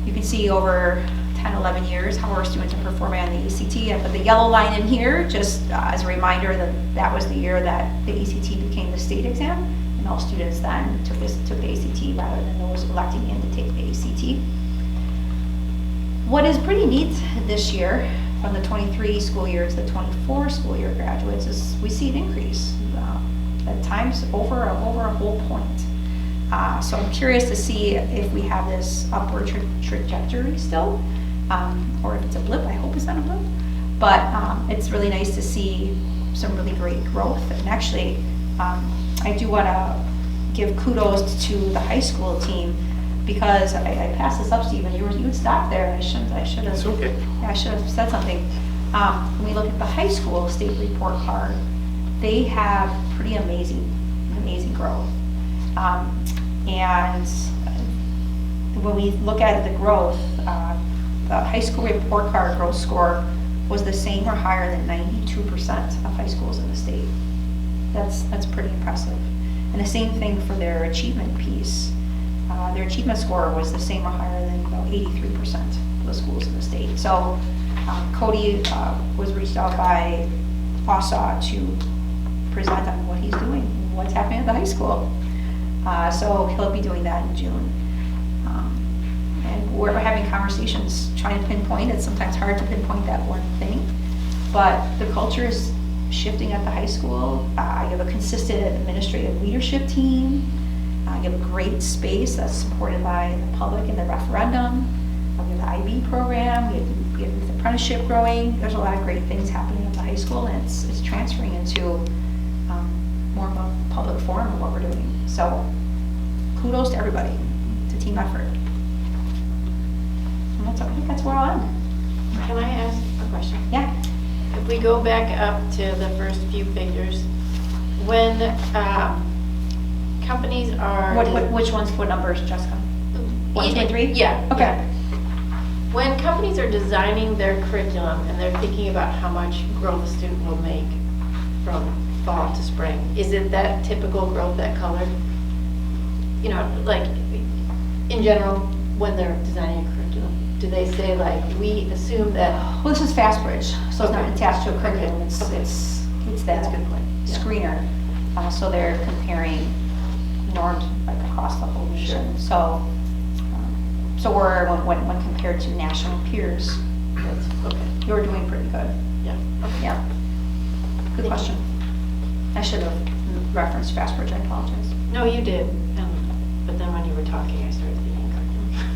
You can see over 10, 11 years how our students are performing on the ACT. I put the yellow line in here just as a reminder that that was the year that the ACT became the state exam, and all students then took the ACT rather than those electing in to take the ACT. What is pretty neat this year, from the 23 school year to the 24 school year graduates, is we see an increase, at times over a whole point. So I'm curious to see if we have this upward trajectory still, or if it's a blip. I hope it's not a blip. But it's really nice to see some really great growth. And actually, I do want to give kudos to the high school team, because I passed this up, Stephen. You would stop there. I should have. It's okay. Yeah, I should have said something. When we look at the high school state report card, they have pretty amazing growth. And when we look at the growth, the high school report card growth score was the same or higher than 92% of high schools in the state. That's pretty impressive. And the same thing for their achievement piece. Their achievement score was the same or higher than about 83% of the schools in the state. So Cody was reached out by WASA to present on what he's doing, what's happening at the high school. So he'll be doing that in June. And we're having conversations trying to pinpoint. It's sometimes hard to pinpoint that one thing, but the culture is shifting at the high school. You have a consistent administrative leadership team. You have a great space that's supported by the public in the referendum. We have the IB program. We have youth apprenticeship growing. There's a lot of great things happening at the high school, and it's transferring into more of a public forum of what we're doing. So kudos to everybody. It's a team effort. And I think that's where I'll end. Can I ask a question? Yeah. If we go back up to the first few figures, when companies are... Which ones, what numbers, Jessica? 1, 2, 3? Yeah. Okay. Yeah. When companies are designing their curriculum and they're thinking about how much growth a student will make from fall to spring, is it that typical growth, that color? You know, like in general, when they're designing a curriculum, do they say like, we assume that... Well, this is FastBridge, so it's not attached to a curriculum. It's that That's a good point. Yeah. screener. So they're comparing norms like across the whole nation. Sure. So we're, when compared to national peers, you're doing pretty good. Yeah. Okay. Yeah. Good question. I should have referenced FastBridge, I apologize. No, you did. But then when you were talking, I started thinking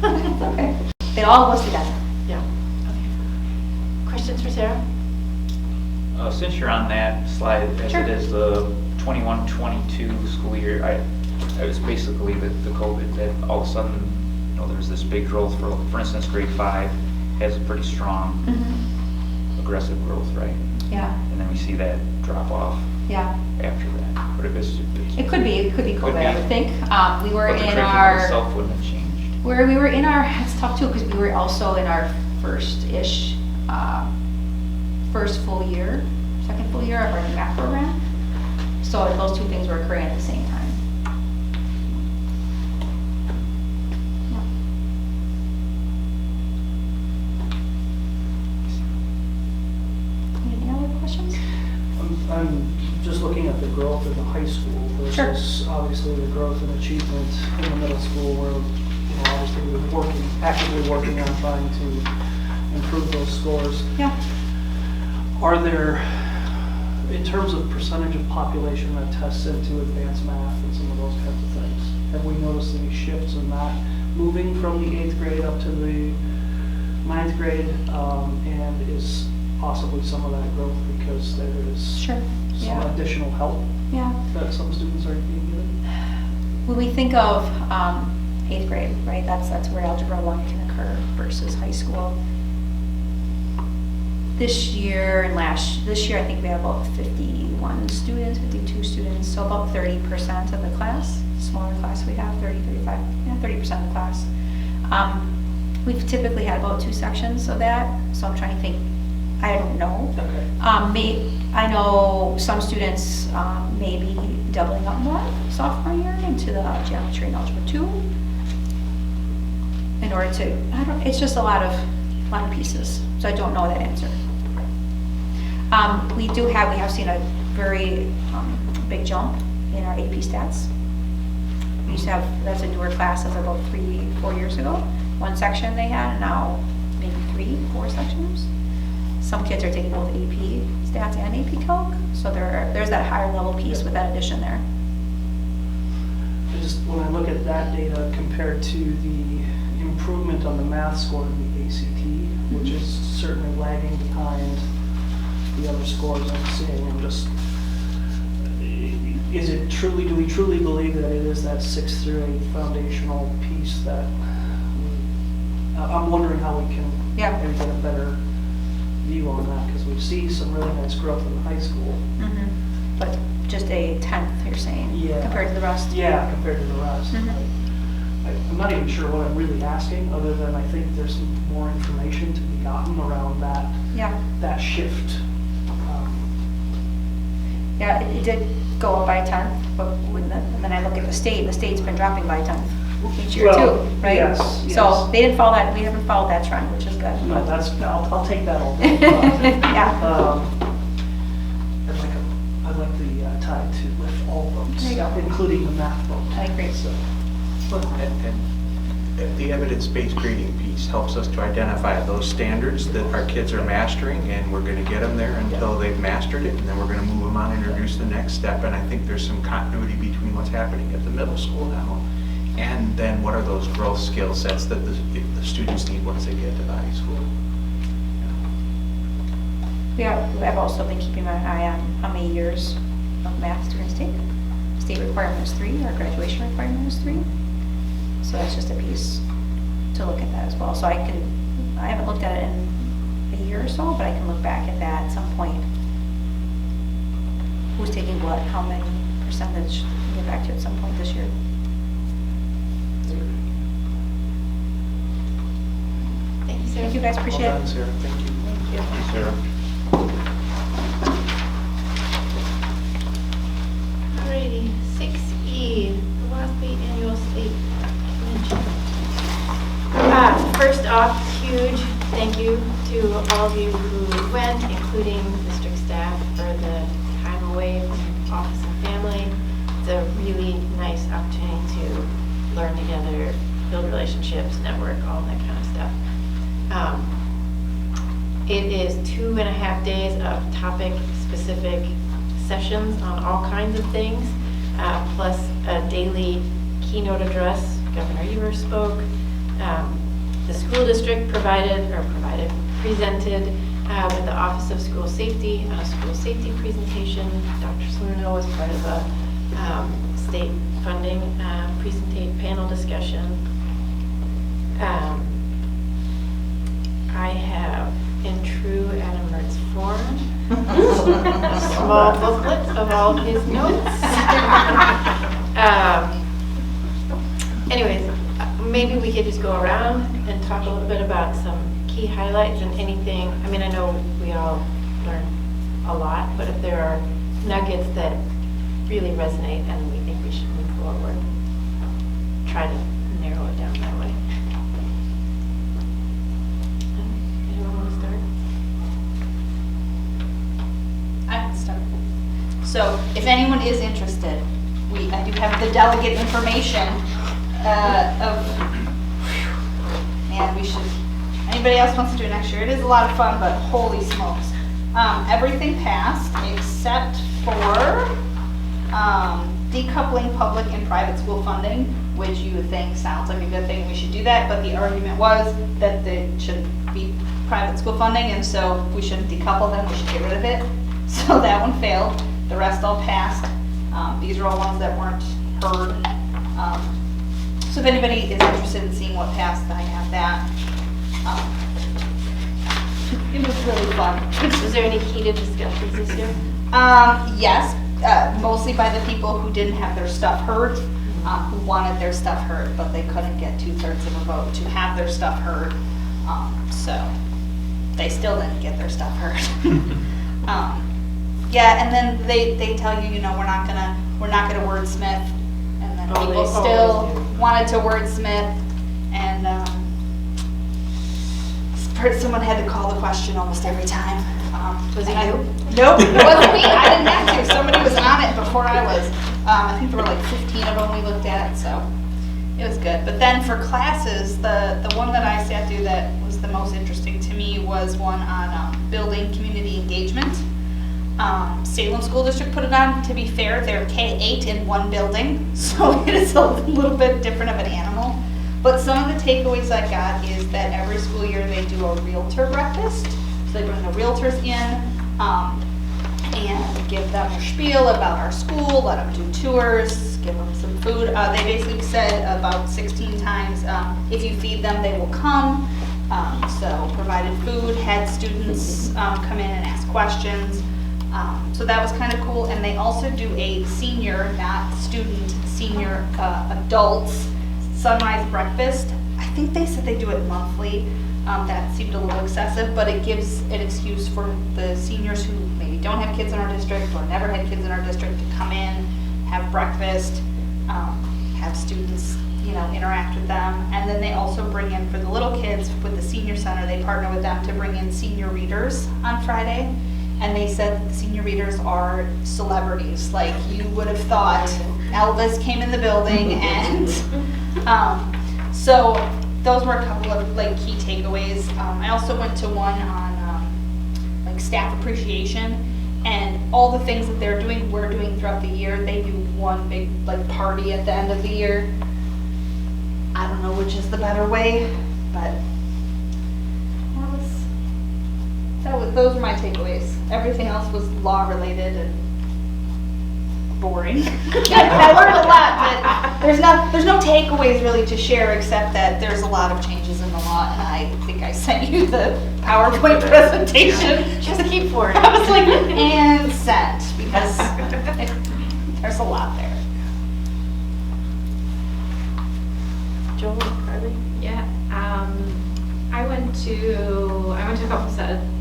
curriculum. Okay. It all goes together. Yeah. Okay. Questions for Sarah? Since you're on that slide, as it is the 21-22 school year, I was basically the COVID that all of a sudden, you know, there's this big growth. For instance, grade 5 has a pretty strong, aggressive growth, right? Yeah. And then we see that drop off. Yeah. After that, but if it's it could be COVID. I would think we were but the in curriculum our itself wouldn't have changed. where we were in our. It's tough too because we were also in our first full year, second full year of our math program. So those two things were occurring at the same time. Anything other questions? I'm just looking at the growth in the high school versus obviously the growth and achievement in the middle school where, you know, obviously we're actively working on trying to improve those scores. Yeah. Are there, in terms of percentage of population that tests into advanced math and some of those kinds of things, have we noticed any shifts in that moving from the 8th grade up to the 9th grade, and is possibly some of that growth because there is some additional help that some students are being given? When we think of 8th grade, right, that's where Algebra 1 can curve versus high school. This year I think we have about 51 students, 52 students, so about 30% of the class, smaller class we have, 30% of the class. We've typically had about 2 sections of that, so I'm trying to think, I don't know. Okay. I know some students may be doubling up more sophomore year into the geometry and algebra 2 in order to, it's just a lot of pieces, so I don't know that answer. We have seen a very big jump in our AP stats. We used to have, that's a newer class as about 3-4 years ago. 1 section they had, and now maybe 3-4 sections. Some kids are taking both AP stats and AP Calc, so there's that higher level piece with that addition there. Just when I look at that data compared to the improvement on the math score in the ACT, which is certainly lagging behind the other scores I'm seeing, I'm just, do we truly believe that it is that 6th through 8th foundational piece that, I'm wondering how we can maybe get a better view on that, because we see some really nice growth in high school. Mm-hmm. But just a 10th, you're saying, compared to the rest? Yeah, compared to the rest. Mm-hmm. I'm not even sure what I'm really asking, other than I think there's some more information to be gotten around that shift. Yeah, it did go up by a 10th, but and then I look at the state, and the state's been dropping by a 10th each year too, right? Yes. So they didn't follow that, we haven't followed that trend, which is good. No, I'll take that all day. Yeah. I'd like the tide to lift all boats, There you go. including the math boat. I agree. And the evidence-based grading piece helps us to identify those standards that our kids are mastering, and we're going to get them there until they've mastered it, and then we're going to move them on and introduce the next step. And I think there's some continuity between what's happening at the middle school now, and then what are those growth skill sets that the students need once they get to the high school. I've also been keeping my eye on how many years of math students take. State requirement is 3, our graduation requirement is 3. So that's just a piece to look at that as well. So I haven't looked at it in a year or so, but I can look back at that at some point. Who's taking what, how many percentage, and get back to it at some point this year. Thank you, Sarah. Thank you guys, appreciate Well done, it. Sarah. Thank you. Thank you. Thanks, Sarah. Alrighty, 6E, the WASB Annual State Convention. First off, huge thank you to all of you who went, including district staff, for the time away from office and family. It's a really nice opportunity to learn together, build relationships, network, all that kind of stuff. It is 2.5 days of topic-specific sessions on all kinds of things, plus a daily keynote address. Governor Evers spoke. The school district presented with the Office of School Safety on a school safety presentation. Dr. Salerno was part of a state funding panel discussion. I have, in true Adam Mertz form, a small booklet of all of his notes. Anyways, maybe we could just go around and talk a little bit about some key highlights and anything. I mean, I know we all learn a lot, but if there are nuggets that really resonate and we think we should move forward, try to narrow it down that way. Anyone want to start? I can start. So if anyone is interested, I do have the delegate information and we should, anybody else wants to do it next year? It is a lot of fun, but holy smokes. Everything passed except for decoupling public and private school funding, which you would think sounds like a good thing, we should do that, but the argument was that they shouldn't be private school funding, and so we shouldn't decouple them, we should get rid of it. So that one failed. The rest all passed. These are all ones that weren't heard. So if anybody is interested in seeing what passed, I have that. It was really fun. Was there any heated discussions this year? Yes, mostly by the people who didn't have their stuff heard, who wanted their stuff heard, but they couldn't get 2/3 of a vote to have their stuff heard. So they still didn't get their stuff heard. Yeah, and then they tell you, you know, we're not gonna wordsmith, and then people still wanted to wordsmith, and someone had to call the question almost every time. Was it you? Nope, it wasn't me. I didn't have to. Somebody was on it before I was. I think there were like 15 of them we looked at, so it was good. But then for classes, the one that I sat through that was the most interesting to me was one on building community engagement. Salem School District put it on. To be fair, they're K-8 in one building, so it is a little bit different of an animal. But some of the takeaways I got is that every school year they do a realtor breakfast. So they bring the realtors in and give them a spiel about our school, let them do tours, give them some food. They basically said about 16 times, if you feed them, they will come. So provided food, had students come in and ask questions. So that was kind of cool. And they also do a senior, not student, senior adults sunrise breakfast. I think they said they do it monthly. That seemed a little excessive, but it gives an excuse for the seniors who maybe don't have kids in our district or never had kids in our district to come in, have breakfast, have students, you know, interact with them. And then they also bring in, for the little kids with the senior center, they partner with them to bring in senior readers on Friday. And they said that the senior readers are celebrities. Like, you would have thought Elvis came in the building, and so those were a couple of like key takeaways. I also went to one on like staff appreciation, and all the things that we're doing throughout the year. They do one big like party at the end of the year. I don't know which is the better way, but those were my takeaways. Everything else was law related and boring. I learned a lot, but there's no takeaways really to share, except that there's a lot of changes in the law, and I think I sent you the PowerPoint presentation. Just keep forward. I was like, and sent, because there's a lot there. Joel, Carly? Yeah, I went to a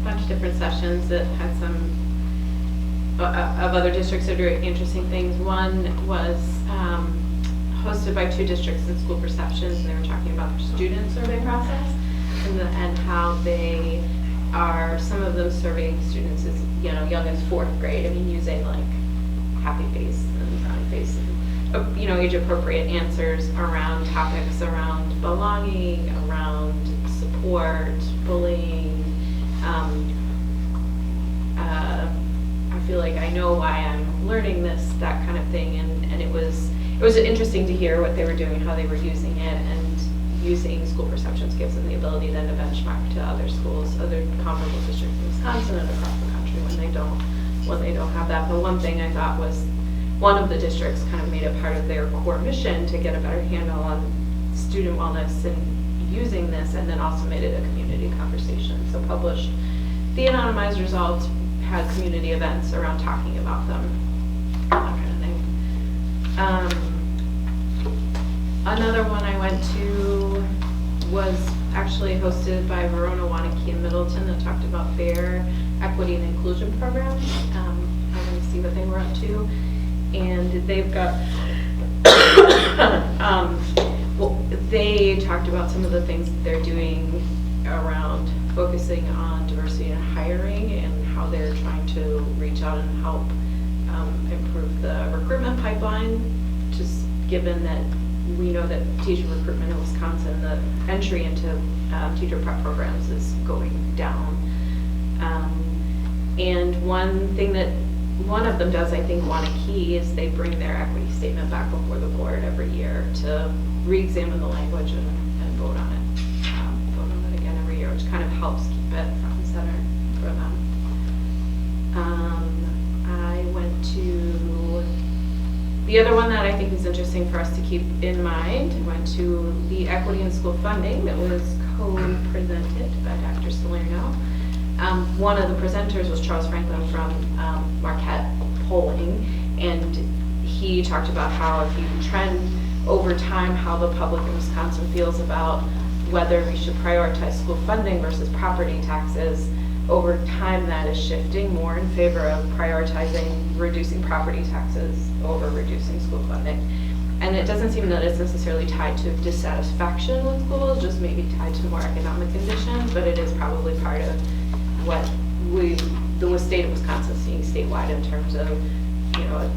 bunch of different sessions that had some of other districts that are doing interesting things. One was hosted by 2 districts in school perceptions, and they were talking about their student survey process and how they are, some of them surveying students as, you know, young as 4th grade. I mean, using like happy face and frowny face and, you know, age appropriate answers around topics around belonging, around support, bullying. I feel like I know why I'm learning this, that kind of thing, and it was interesting to hear what they were doing, how they were using it, and using school perceptions gives them the ability then to benchmark to other schools, other comparable districts in Wisconsin and across the country when they don't have that. But one thing I thought was one of the districts kind of made it part of their core mission to get a better handle on student wellness and using this, and then also made it a community conversation. So published the anonymized results, had community events around talking about them, that kind of thing. Another one I went to was actually hosted by Verona, Wanakee, and Middleton that talked about their equity and inclusion programs. I wanted to see what they were up to. And they've got, they talked about some of the things that they're doing around focusing on diversity and hiring and how they're trying to reach out and help improve the recruitment pipeline, just given that we know that teacher recruitment in Wisconsin, the entry into teacher prep programs is going down. And one thing that one of them does, I think, Wanakee, is they bring their equity statement back before the board every year to re-examine the language and vote on it. Vote on it again every year, which kind of helps keep it front and center for them. I went to The other one that I think is interesting for us to keep in mind went to the equity in school funding that was co-presented by Dr. Salerno. One of the presenters was Charles Franklin from Marquette Polling, and he talked about how if you trend over time how the public in Wisconsin feels about whether we should prioritize school funding versus property taxes, over time that is shifting more in favor of prioritizing reducing property taxes over reducing school funding. And it doesn't seem that it's necessarily tied to dissatisfaction with schools, just maybe tied to more economic conditions, but it is probably part of what the state of Wisconsin is seeing statewide in terms of, you know, a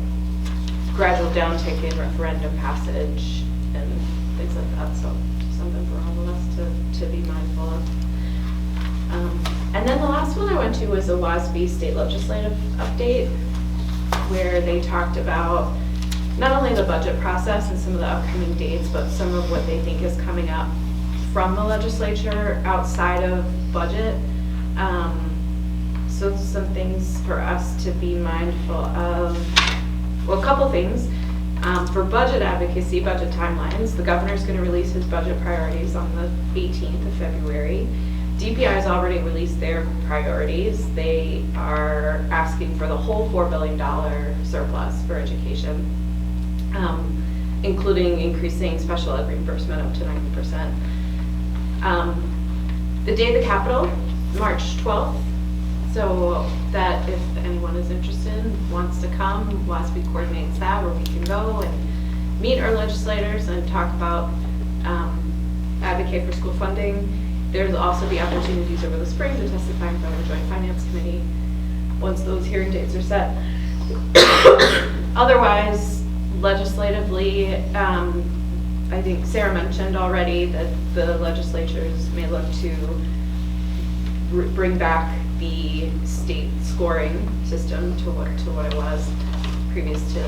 gradual downtick in referendum passage and things like that. So something for all of us to be mindful of. And then the last one I went to was a WASB state legislative update, where they talked about not only the budget process and some of the upcoming dates, but some of what they think is coming up from the legislature outside of budget. So some things for us to be mindful of. Well, a couple things. For budget advocacy, budget timelines, the governor's going to release his budget priorities on the 18th of February. DPI has already released their priorities. They are asking for the whole $4 billion surplus for education, including increasing special ed reimbursement up to 90%. The day of the Capitol, March 12th, so that if anyone is interested, wants to come, WASB coordinates that, where we can go and meet our legislators and talk about, advocate for school funding. There's also the opportunities over the spring to testify in front of the Joint Finance Committee once those hearing dates are set. Otherwise, legislatively, I think Sarah mentioned already that the legislatures may look to bring back the state scoring system to what it was previous to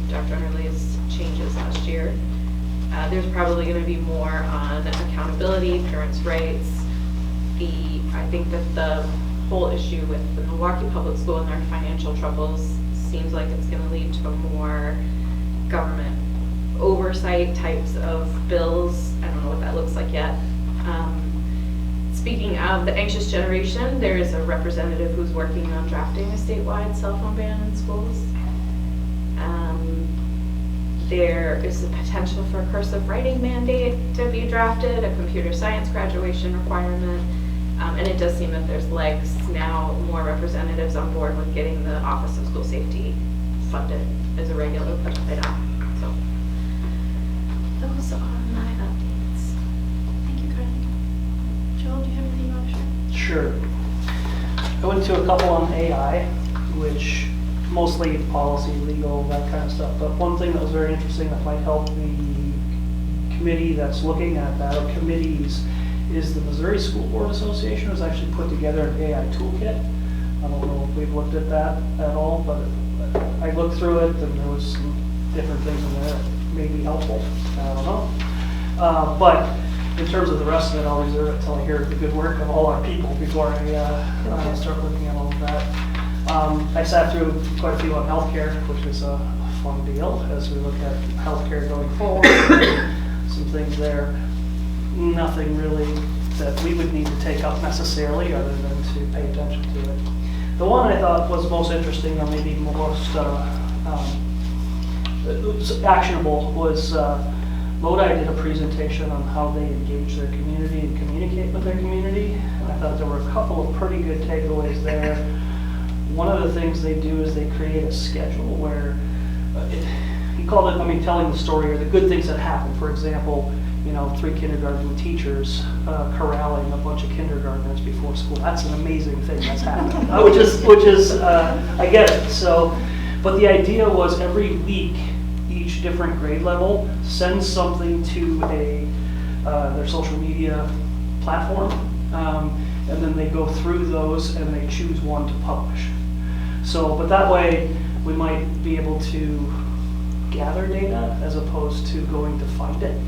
Dr. Underley's changes last year. There's probably going to be more on accountability, parents' rights. I think that the whole issue with the Milwaukee Public School and their financial troubles seems like it's going to lead to more government oversight types of bills. I don't know what that looks like yet. Speaking of the anxious generation, there is a representative who's working on drafting a statewide cell phone ban in schools. There is the potential for a cursive writing mandate to be drafted, a computer science graduation requirement, and it does seem that there's legs now, more representatives on board with getting the Office of School Safety funded as a regular budget item. So those are my updates. Thank you, Carly. Joel, do you have anything you want to share? Sure. I went to a couple on AI, which mostly policy, legal, that kind of stuff. But one thing that was very interesting that might help the committee that's looking at that, or committees, is the Missouri School Board Association has actually put together an AI toolkit. I don't know if we've looked at that at all, but I looked through it and there was some different things in there that may be helpful. I don't know. But in terms of the rest of it, I'll reserve it until I hear the good work of all our people before I start looking at all of that. I sat through quite a few on healthcare, which was a fun deal as we look at healthcare going forward. Some things there, nothing really that we would need to take up necessarily other than to pay attention to it. The one I thought was most interesting, or maybe most actionable, was Lodi did a presentation on how they engage their community and communicate with their community. And I thought there were a couple of pretty good takeaways there. One of the things they do is they create a schedule where he called it, telling the story or the good things that happen. For example, 3 kindergarten teachers corralling a bunch of kindergartners before school. That's an amazing thing that's happening, which is I get it. So, but the idea was every week, each different grade level sends something to their social media platform, and then they go through those and they choose one to publish. So, but that way we might be able to gather data as opposed to going to find it.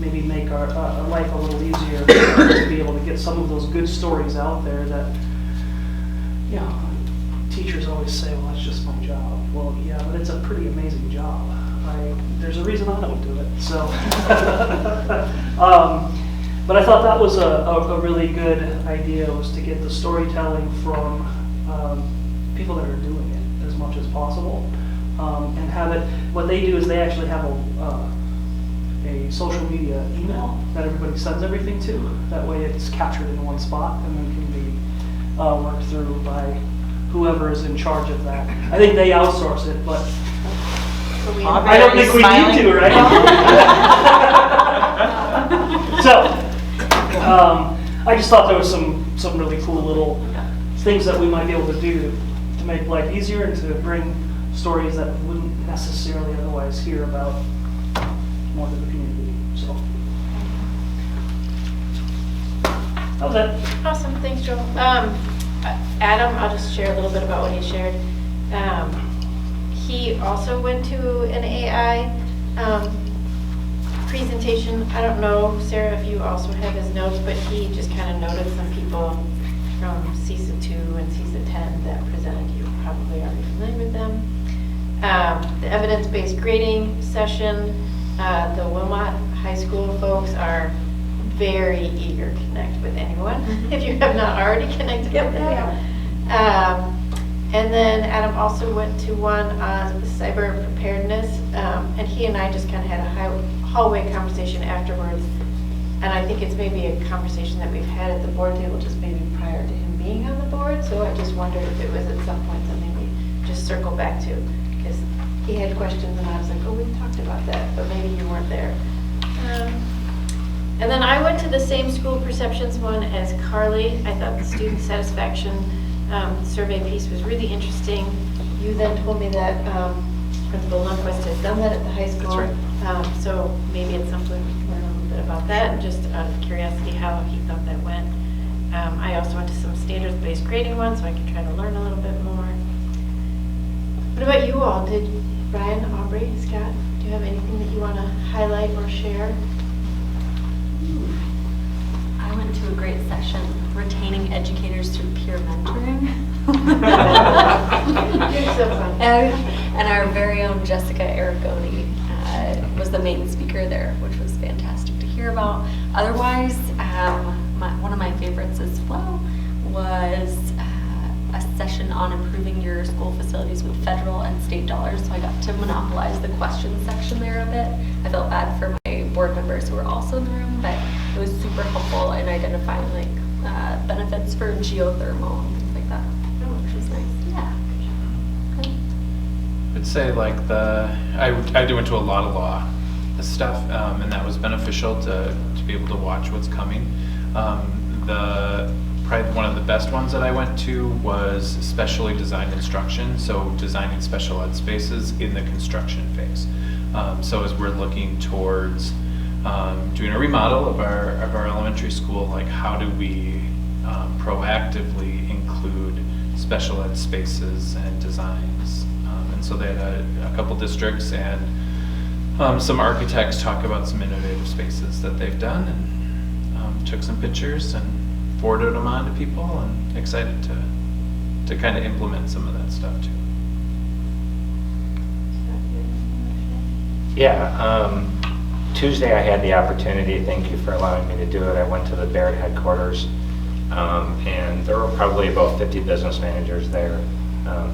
Maybe make our life a little easier to be able to get some of those good stories out there that, teachers always say, well, that's just my job. Well, yeah, but it's a pretty amazing job. There's a reason I don't do it, so. But I thought that was a really good idea, was to get the storytelling from people that are doing it as much as possible. And have it, what they do is they actually have a social media email that everybody sends everything to. That way it's captured in one spot and then can be worked through by whoever is in charge of that. I think they outsource it, but I don't think we need to, right? So, I just thought there was some really cool little things that we might be able to do to make life easier and to bring stories that we wouldn't necessarily otherwise hear about more to the community. So, that was it. Awesome, thanks, Joel. Adam, I'll just share a little bit about what he shared. He also went to an AI presentation. I don't know, Sarah, if you also have his notes, but he just kind of noted some people from CISA 2 and CISA 10 that presented. You probably already familiar with them. The evidence-based grading session, the Wilmot High School folks are very eager to connect with anyone, if you have not already connected with them. And then Adam also went to one on cyber preparedness, and he and I just kind of had a hallway conversation afterwards. And I think it's maybe a conversation that we've had at the board table just maybe prior to him being on the board. So I just wondered if it was at some point something we just circle back to, because he had questions and I was like, oh, we talked about that, but maybe you weren't there. And then I went to the same school perceptions one as Carly. I thought the student satisfaction survey piece was really interesting. You then told me that Principal Lundquist had done that at the high school. That's right. So maybe at some point we can learn a little bit about that, and just out of curiosity how he thought that went. I also went to some standards-based grading ones, so I could try to learn a little bit more. What about you all? Did Brian, Aubrey, Scott, do you have anything that you want to highlight or share? I went to a great session, retaining educators through peer mentoring. You're so fun. And our very own Jessica Aragoni was the main speaker there, which was fantastic to hear about. Otherwise, one of my favorites as well was a session on improving your school facilities with federal and state dollars. So I got to monopolize the questions section there a bit. I felt bad for my board members who were also in the room, but it was super helpful in identifying like benefits for geothermal and things like that, which was nice. Yeah. I'd say like I went to a lot of law stuff, and that was beneficial to be able to watch what's coming. Probably one of the best ones that I went to was specially designed instruction, so designing special ed spaces in the construction phase. So as we're looking towards doing a remodel of our elementary school, like how do we proactively include special ed spaces and designs? And so they had a couple districts and some architects talk about some innovative spaces that they've done, and took some pictures and forwarded them on to people, and excited to kind of implement some of that stuff too. Yeah, Tuesday I had the opportunity, thank you for allowing me to do it. I went to the Baird headquarters, and there were probably about 50 business managers there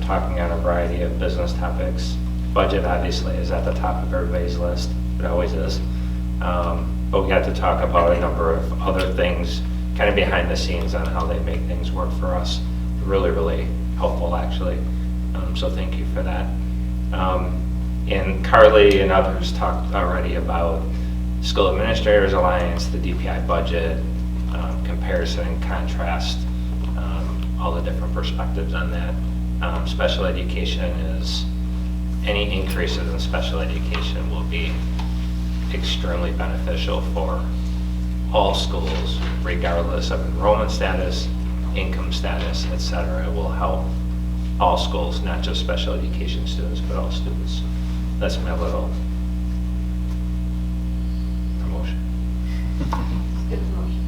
talking on a variety of business topics. Budget obviously is at the top of everybody's list, it always is. But we got to talk about a number of other things kind of behind the scenes on how they make things work for us. Really, really helpful actually. So thank you for that. And Carly and others talked already about School Administrators Alliance, the DPI budget, comparison and contrast, all the different perspectives on that. Special education is, any increases in special education will be extremely beneficial for all schools, regardless of enrollment status, income status, etc. It will help all schools, not just special education students, but all students. That's my little promotion. Good promotion.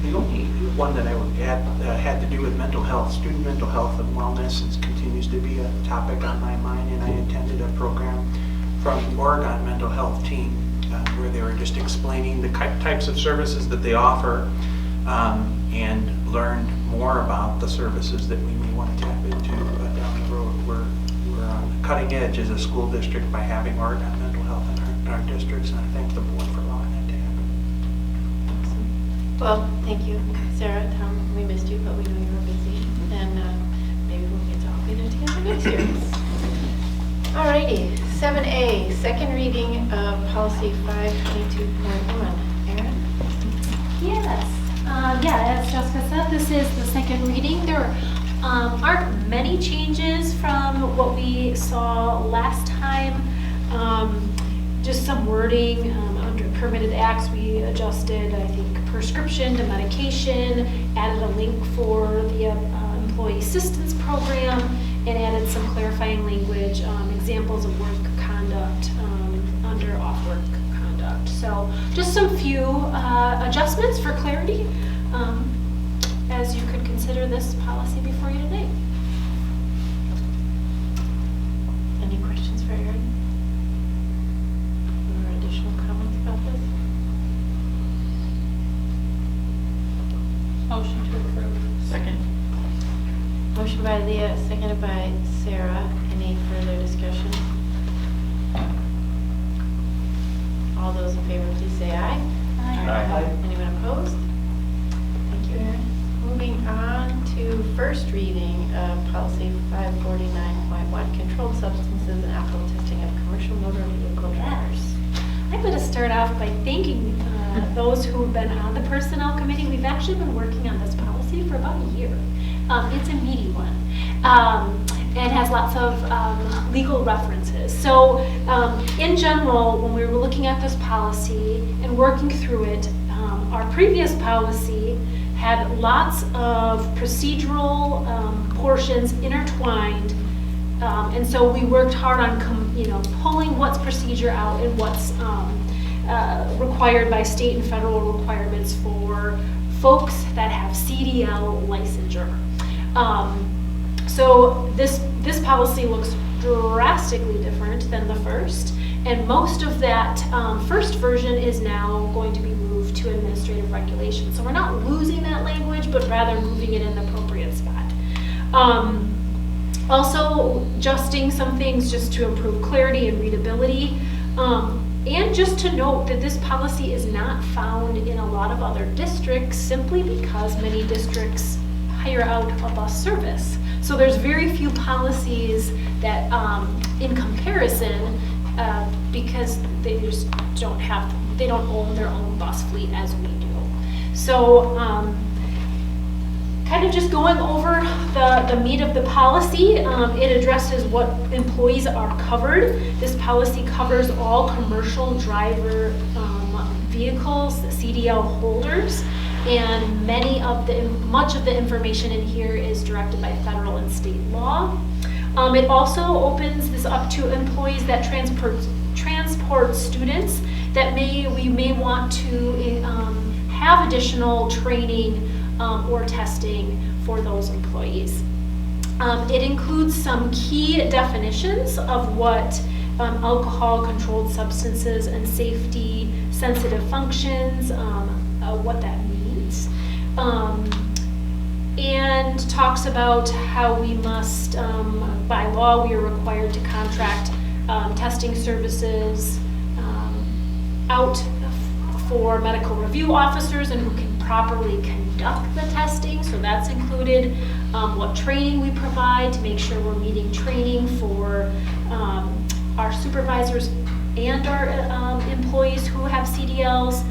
The only one that I would add had to do with mental health, student mental health and wellness. It continues to be a topic on my mind, and I attended a program from the Oregon mental health team where they were just explaining the types of services that they offer and learned more about the services that we may want to tap into down the road. We're on the cutting edge as a school district by having Oregon mental health in our districts, and I thank the board for allowing that to happen. Well, thank you, Sarah, Tom. We missed you, but we know you were busy, and maybe we'll get to all be there together next year. Alrighty, 7A, second reading of policy 522.1. Erin? Yes. As Jessica said, this is the second reading. There aren't many changes from what we saw last time. Just some wording under permitted acts. We adjusted, I think, prescription to medication, added a link for the employee assistance program, and added some clarifying language, examples of work conduct under off-work conduct. So just some few adjustments for clarity as you could consider this policy before you today. Any questions for Erin? Or additional comments about this? Motion to approve. Second. Motion by Leah, seconded by Sarah. Any further discussion? All those in favor, please say aye. Aye. Anyone opposed? Thank you, Erin. Moving on to first reading of policy 549.1, controlled substances and alcohol testing of commercial motor vehicle drivers. I'm going to start off by thanking those who have been on the personnel committee. We've actually been working on this policy for about a year. It's a meaty one. It has lots of legal references. So in general, when we were looking at this policy and working through it, our previous policy had lots of procedural portions intertwined. And so we worked hard on pulling what's procedure out and what's required by state and federal requirements for folks that have CDL licensure. So this policy looks drastically different than the first, and most of that first version is now going to be moved to administrative regulation. So we're not losing that language, but rather moving it in the appropriate spot. Also adjusting some things just to improve clarity and readability. And just to note that this policy is not found in a lot of other districts simply because many districts hire out a bus service. So there's very few policies that, in comparison, because they just they don't own their own bus fleet as we do. So kind of just going over the meat of the policy, it addresses what employees are covered. This policy covers all commercial driver vehicles, CDL holders, and much of the information in here is directed by federal and state law. It also opens this up to employees that transport students that we may want to have additional training or testing for those employees. It includes some key definitions of what alcohol, controlled substances, and safety sensitive functions, what that means. And talks about how we must, by law, we are required to contract testing services out for medical review officers and who can properly conduct the testing. So that's included. What training we provide to make sure we're meeting training for our supervisors and our employees who have CDLs,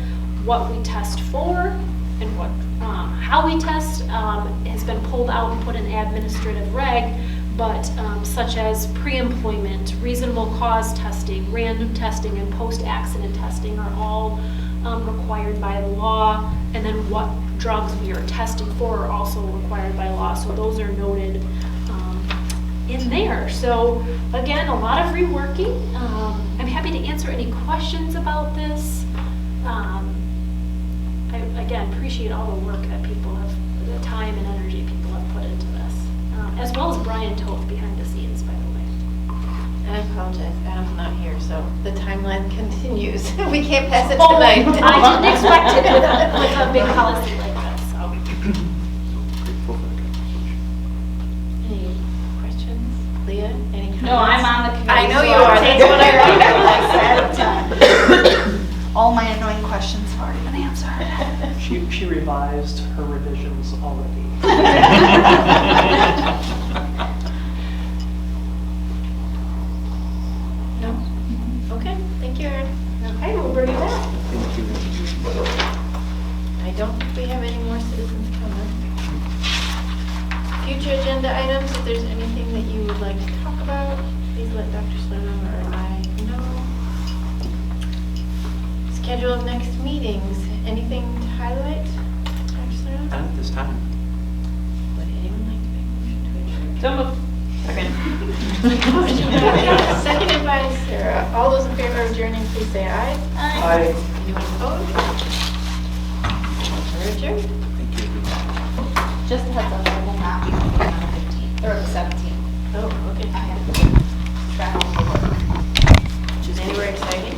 what we test for, and how we test has been pulled out and put in administrative reg, but such as pre-employment, reasonable cause testing, random testing, and post-accident testing are all required by the law, and then what drugs we are testing for are also required by law, so those are noted in there. So again, a lot of reworking. I'm happy to answer any questions about this. I again appreciate all the work that people have the time and energy people have put into this, as well as Brian Toth behind the scenes, by the way. I apologize, Adam's not here, so the timeline continues. We can't pass it Oh, tonight. I didn't expect it with a big policy like this, so. Any questions? Leah, any comments? No, I'm on the committee. I know so you I'll are, take that's what I whatever wrote. you guys ahead of time. All my annoying questions have already been answered. She revised her revisions already. No? Okay, thank you, Erin. Okay, we'll bring it back. Thank you. I don't think we have any more citizens comment. Future agenda items, if there's anything that you would like to talk about, please let Dr. Slurman or I know. Schedule of next meetings, anything to highlight, Dr. Slurman? Not at this time. Would anyone like to make a motion to adjourn? So moved. Second. Seconded by Sarah. All those in favor of adjourning, please say aye. Aye. Anyone opposed? We're adjourned. Thank you. Just a heads up, I will not be meeting on the 15th, or the 17th. Oh, okay. I have to travel for work. Anywhere exciting?